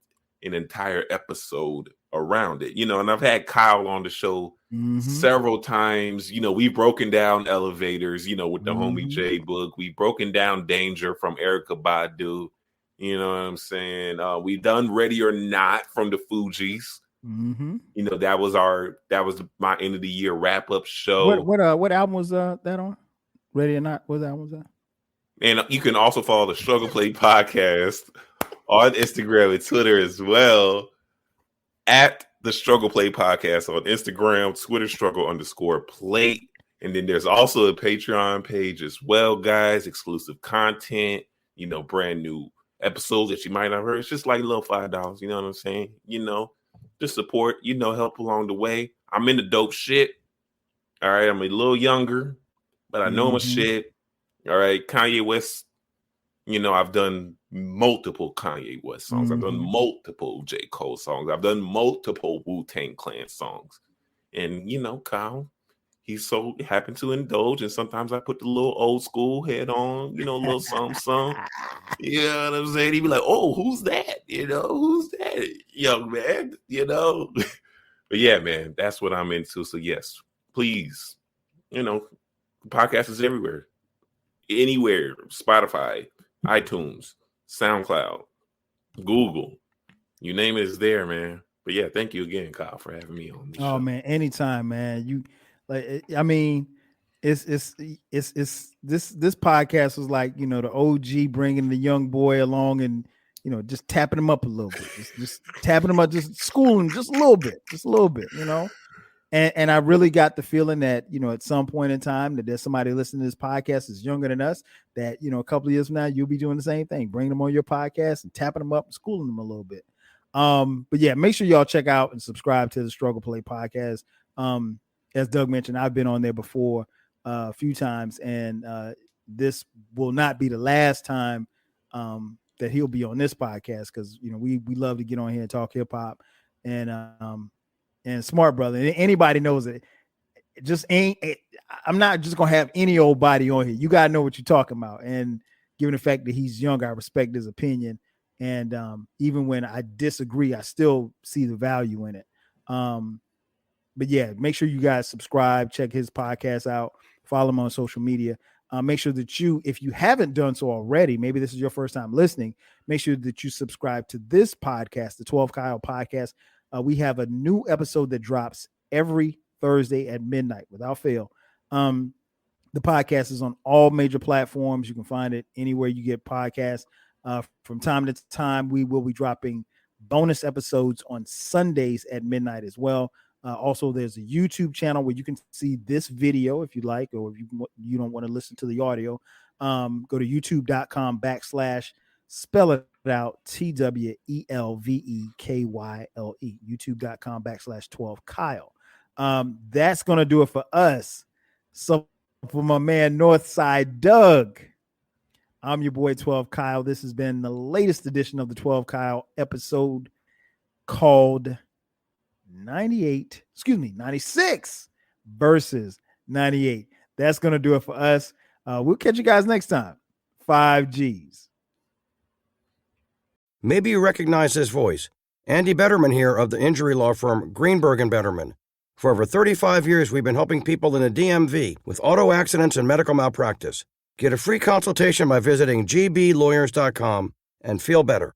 Speaker 4: an entire episode around it, you know, and I've had Kyle on the show several times. You know, we've broken down Elevators, you know, with the homie J Book. We've broken down Danger from Erykah Badu. You know what I'm saying? We've done Ready or Not from the Fugees. You know, that was my end of the year wrap up show.
Speaker 3: What album was that on? Ready or Not? What album was that?
Speaker 4: And you can also follow the Struggle Play podcast on Instagram and Twitter as well, at the Struggle Play podcast on Instagram, Twitter struggle_play. And then there's also a Patreon page as well, guys. Exclusive content, you know, brand new episodes that you might not have heard. It's just like a little $5, you know what I'm saying? You know, just support, you know, help along the way. I'm into dope shit. All right, I'm a little younger, but I know my shit. All right, Kanye West, you know, I've done multiple Kanye West songs. I've done multiple J. Cole songs. I've done multiple Wu-Tang Clan songs. And, you know, Kyle, he so happened to indulge. And sometimes I put the little old school head on, you know, a little something. You know what I'm saying? He'd be like, oh, who's that? You know, who's that young man? You know? But yeah, man, that's what I'm into. So yes, please, you know, the podcast is everywhere. Anywhere, Spotify, iTunes, SoundCloud, Google, you name it, is there, man. But yeah, thank you again, Kyle, for having me on this show.
Speaker 3: Man, anytime, man. You like, I mean, it's this podcast was like, you know, the OG bringing the young boy along and, you know, just tapping him up a little bit, just tapping him up, just schooling just a little bit, you know. And I really got the feeling that, you know, at some point in time that there's somebody listening to this podcast that's younger than us, that, you know, a couple of years from now, you'll be doing the same thing, bringing them on your podcast and tapping them up and schooling them a little bit. But yeah, make sure y'all check out and subscribe to the Struggle Play podcast. As Doug mentioned, I've been on there before. a few times, and this will not be the last time that he'll be on this podcast, because we love to get on here and talk hip hop, and smart brother. Anybody knows it. It just ain't. I'm not just gonna have any old body on here. You gotta know what you're talking about. And given the fact that he's young, I respect his opinion. And even when I disagree, I still see the value in it. But yeah, make sure you guys subscribe, check his podcast out, follow him on social media. Make sure that if you haven't done so already, maybe this is your first time listening, make sure that you subscribe to this podcast, the 12 Kyle podcast. We have a new episode that drops every Thursday at midnight without fail. The podcast is on all major platforms. You can find it anywhere you get podcasts. From time to time, we will be dropping bonus episodes on Sundays at midnight as well. Also, there's a YouTube channel where you can see this video if you like, or if you don't want to listen to the audio. Go to youtube.com/ spell it out TWELVEKYLE, youtube.com / 12 Kyle. That's going to do it for us. So for my man, Northside Doug, I'm your boy 12 Kyle. This has been the latest edition of the 12 Kyle episode called 96 versus 98. That's going to do it for us. We'll catch you guys next time. 5Gs.
Speaker 2: Maybe you recognize this voice. Andy Betterman here of the injury law firm Greenberg & Betterman. For over 35 years, we've been helping people in the DMV with auto accidents and medical malpractice. Get a free consultation by visiting gblawyers.com and feel better.